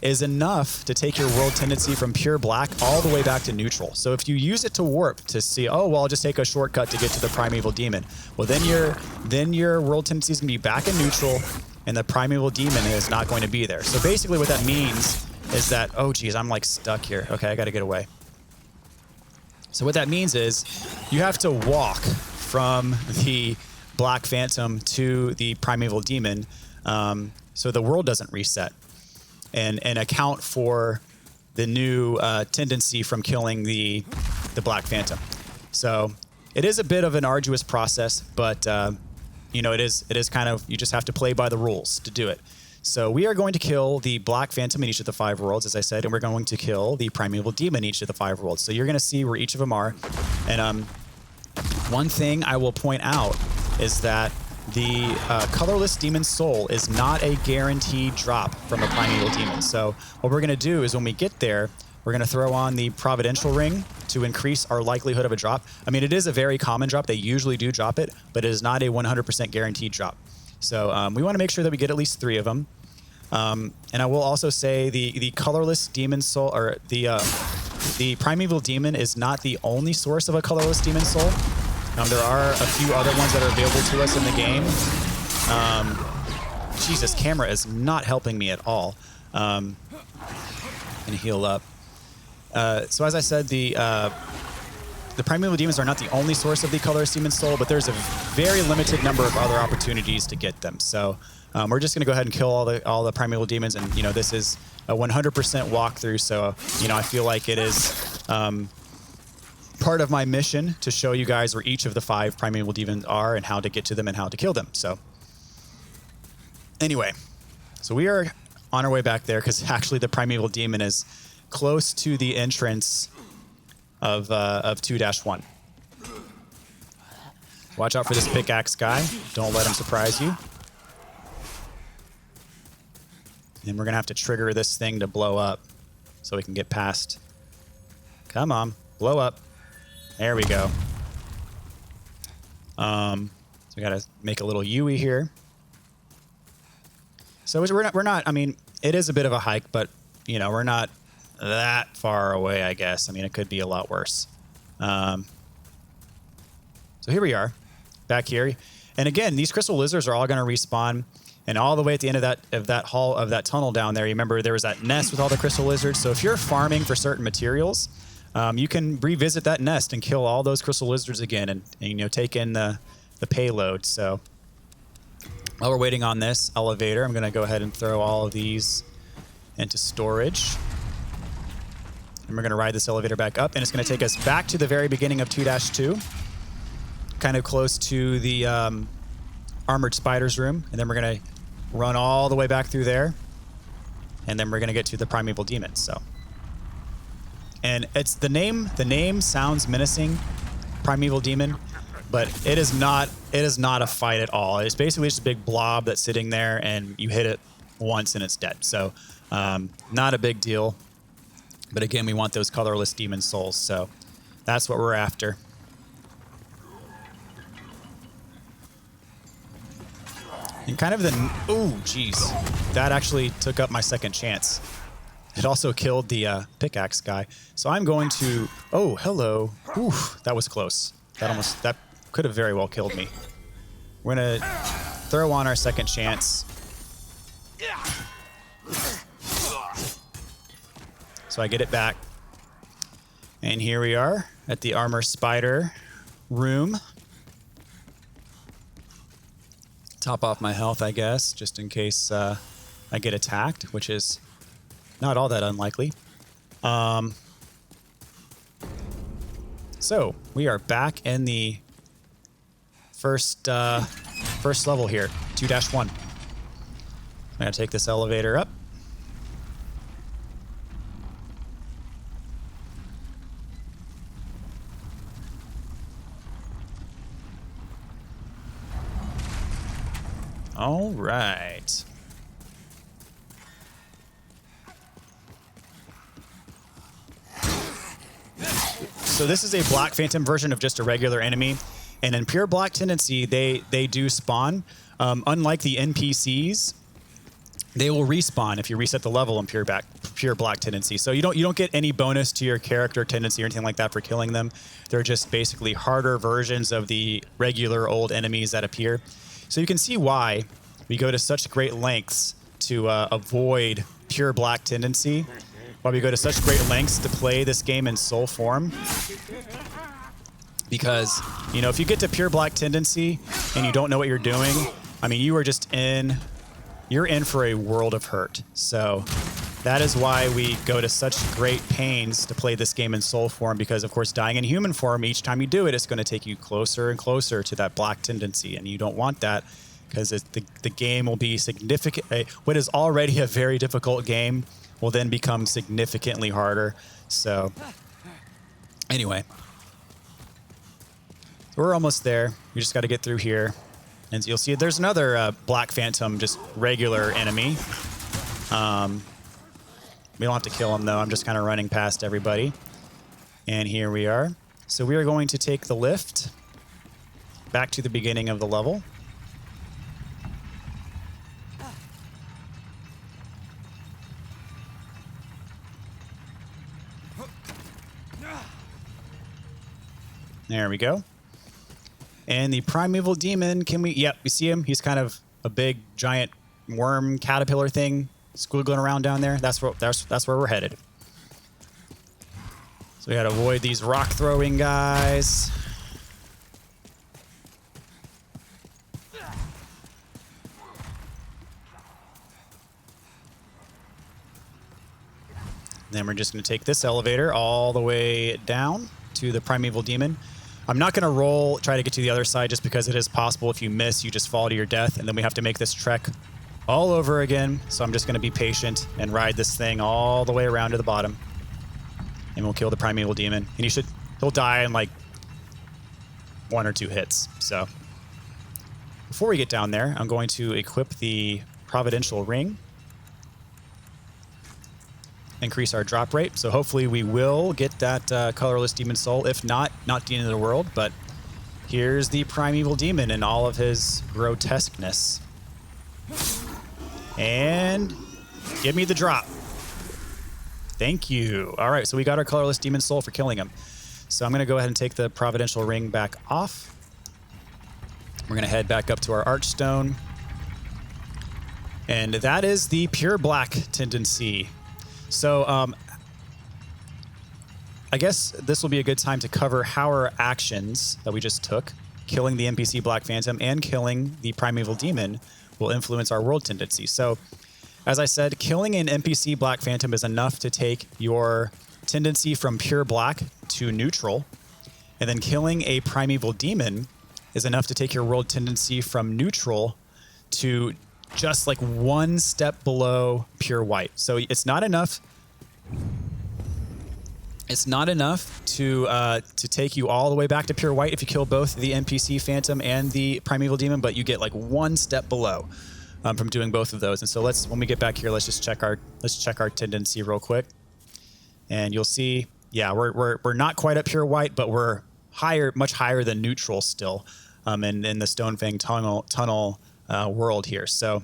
Speaker 1: is enough to take your world tendency from pure black all the way back to neutral. So if you use it to warp to see, oh, well, I'll just take a shortcut to get to the Primeval Demon. Well, then your world tendency is going to be back in neutral, and the Primeval Demon is not going to be there. So basically what that means is that, oh, geez, I'm like stuck here. Okay, I got to get away. So what that means is you have to walk from the Black Phantom to the Primeval Demon so the world doesn't reset and account for the new tendency from killing the Black Phantom. So it is a bit of an arduous process, but you know, it is kind of, you just have to play by the rules to do it. So we are going to kill the Black Phantom in each of the 5 worlds, as I said, and we're going to kill the Primeval Demon in each of the 5 worlds. So you're going to see where each of them are. And one thing I will point out is that the colorless demon soul is not a guaranteed drop from a Primeval Demon. So what we're going to do is when we get there, we're going to throw on the Providential Ring to increase our likelihood of a drop. I mean, it is a very common drop. They usually do drop it, but it is not a 100% guaranteed drop. So we want to make sure that we get at least 3 of them. And I will also say the colorless demon soul, or the Primeval Demon, is not the only source of a colorless demon soul. There are a few other ones that are available to us in the game. Jesus, camera is not helping me at all. And heal up. So as I said, the Primeval Demons are not the only source of the colorless demon soul, but there's a very limited number of other opportunities to get them. So we're just going to go ahead and kill all the Primeval Demons, and you know, this is a 100% walkthrough. So you know, I feel like it is part of my mission to show you guys where each of the 5 Primeval Demons are and how to get to them and how to kill them. So anyway, so we are on our way back there because actually the Primeval Demon is close to the entrance of 2-1. Watch out for this pickaxe guy. Don't let him surprise you. And we're going to have to trigger this thing to blow up so we can get past. Come on, blow up. There we go. So we got to make a little Yui here. So we're not, I mean, it is a bit of a hike, but, you know, we're not that far away, I guess. I mean, it could be a lot worse. So here we are, back here. And again, these crystal lizards are all going to respawn. And all the way at the end of that tunnel down there, you remember there was that nest with all the crystal lizards. So if you're farming for certain materials, you can revisit that nest and kill all those crystal lizards again, and you know, take in the payload. So while we're waiting on this elevator, I'm going to go ahead and throw all of these into storage. And we're going to ride this elevator back up, and it's going to take us back to the very beginning of 2-2, kind of close to the armored spiders room, and then we're going to run all the way back through there, and then we're going to get to the Primeval Demons. So, and it's the name sounds menacing, Primeval Demon, but it is not a fight at all. It's basically just a big blob that's sitting there, and you hit it once and it's dead. So not a big deal. But again, we want those colorless demon souls, so that's what we're after. And kind of ooh, geez. That actually took up my second chance. It also killed the pickaxe guy. So I'm going to, oh, hello. Ooh, that was close. That could have very well killed me. We're gonna throw on our second chance. So I get it back. And here we are at the armor spider room. top off my health, I guess, just in case I get attacked, which is not all that unlikely. So we are back in the first level here, 2-1. I'm gonna take this elevator up. All right. So this is a Black Phantom version of just a regular enemy. And in Pure Black Tendency, they do spawn. Unlike the NPCs, they will respawn if you reset the level in Pure Black Tendency. So you don't get any bonus to your character tendency or anything like that for killing them. They're just basically harder versions of the regular old enemies that appear. So you can see why we go to such great lengths to avoid Pure Black Tendency. Why we go to such great lengths to play this game in soul form. Because, you know, if you get to Pure Black Tendency and you don't know what you're doing, I mean, you are just you're in for a world of hurt. So that is why we go to such great pains to play this game in soul form, because of course dying in human form, each time you do it, it's going to take you closer and closer to that Black Tendency, and you don't want that, because the game will be significant. What is already a very difficult game will then become significantly harder. So anyway, we're almost there. We just got to get through here. And you'll see there's another Black Phantom, just regular enemy. We don't have to kill him, though. I'm just kind of running past everybody. And here we are. So we are going to take the lift back to the beginning of the level. There we go. And the Primeval Demon, yep, we see him. He's kind of a big, giant worm caterpillar thing squiggling around down there. That's where we're headed. So we gotta avoid these rock throwing guys. Then we're just gonna take this elevator all the way down to the Primeval Demon. I'm not going to try to get to the other side, just because it is possible if you miss, you just fall to your death, and then we have to make this trek all over again. So I'm just going to be patient and ride this thing all the way around to the bottom. And we'll kill the Primeval Demon. And he'll die in like 1 or 2 hits. So before we get down there, I'm going to equip the Providential Ring. Increase our drop rate. So hopefully we will get that colorless demon soul. If not the end of the world. But here's the Primeval Demon in all of his grotesqueness. And give me the drop. Thank you. All right, so we got our colorless demon soul for killing him. So I'm going to go ahead and take the Providential Ring back off. We're going to head back up to our Archstone. And that is the Pure Black Tendency. So I guess this will be a good time to cover how our actions that we just took, killing the NPC Black Phantom and killing the Primeval Demon, will influence our world tendency. So as I said, killing an NPC Black Phantom is enough to take your tendency from pure black to neutral. And then killing a Primeval Demon is enough to take your world tendency from neutral to just like 1 step below pure white. So it's not enough. It's not enough to take you all the way back to pure white if you kill both the NPC Phantom and the Primeval Demon, but you get like 1 step below from doing both of those. And so when we get back here, let's check our tendency real quick, and you'll see, yeah, we're not quite at pure white, but we're much higher than neutral still, in the Stonefang tunnel world here. So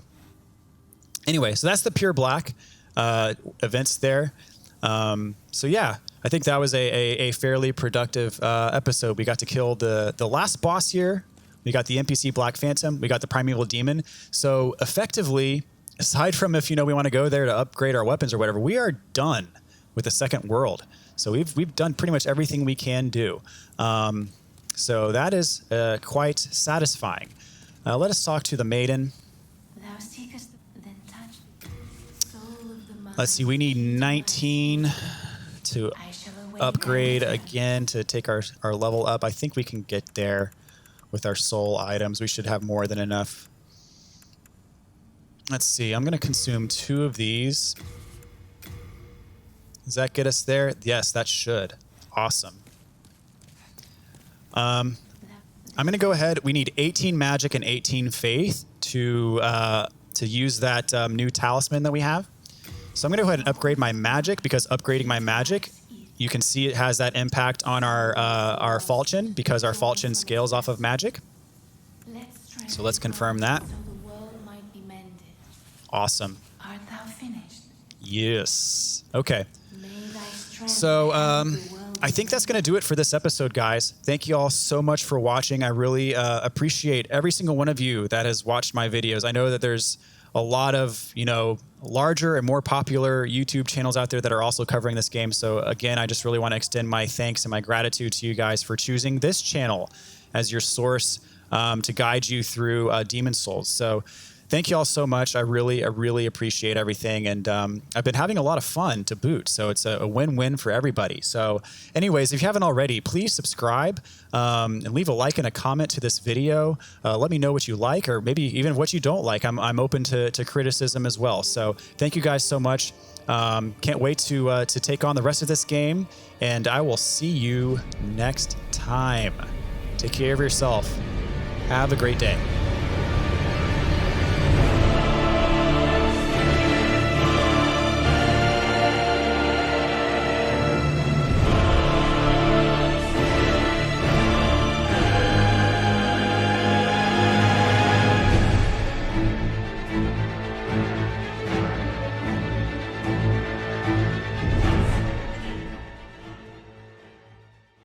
Speaker 1: anyway, so that's the pure black events there. So yeah, I think that was a fairly productive episode. We got to kill the last boss here. We got the NPC Black Phantom. We got the Primeval Demon. So effectively, aside from if we want to go there to upgrade our weapons or whatever, we are done with the second world. So we've done pretty much everything we can do. So that is quite satisfying. Let us talk to the maiden.
Speaker 3: Thou seekest, then touch the soul of the mind.
Speaker 1: Let's see, we need 19 to
Speaker 3: I shall await
Speaker 1: upgrade
Speaker 3: thy
Speaker 1: again to take our level up. I think we can get there with our soul items. We should have more than enough. Let's see, I'm going to consume 2 of these. Does that get us there? Yes, that should. Awesome. I'm going to go ahead. We need 18 magic and 18 faith to use that new talisman that we have. So I'm going to go ahead and upgrade my magic, because upgrading my magic, you can see it has that impact on our falchion, because our falchion scales off of magic. So let's confirm that.
Speaker 3: So the world might be mended.
Speaker 1: Awesome.
Speaker 3: Art thou finished?
Speaker 1: Yes. Okay.
Speaker 3: May thy strength
Speaker 1: So
Speaker 3: hand the world
Speaker 1: I think that's going to do it for this episode, guys. Thank you all so much for watching. I really appreciate every single one of you that has watched my videos. I know that there's a lot of, larger and more popular YouTube channels out there that are also covering this game. So again, I just really want to extend my thanks and my gratitude to you guys for choosing this channel as your source to guide you through Demon's Souls. So thank you all so much. I really appreciate everything. And I've been having a lot of fun to boot. So it's a win-win for everybody. So anyways, if you haven't already, please subscribe and leave a like and a comment to this video. Let me know what you like, or maybe even what you don't like. I'm open to criticism as well. So thank you guys so much. Can't wait to take on the rest of this game. And I will see you next time. Take care of yourself. Have a great day.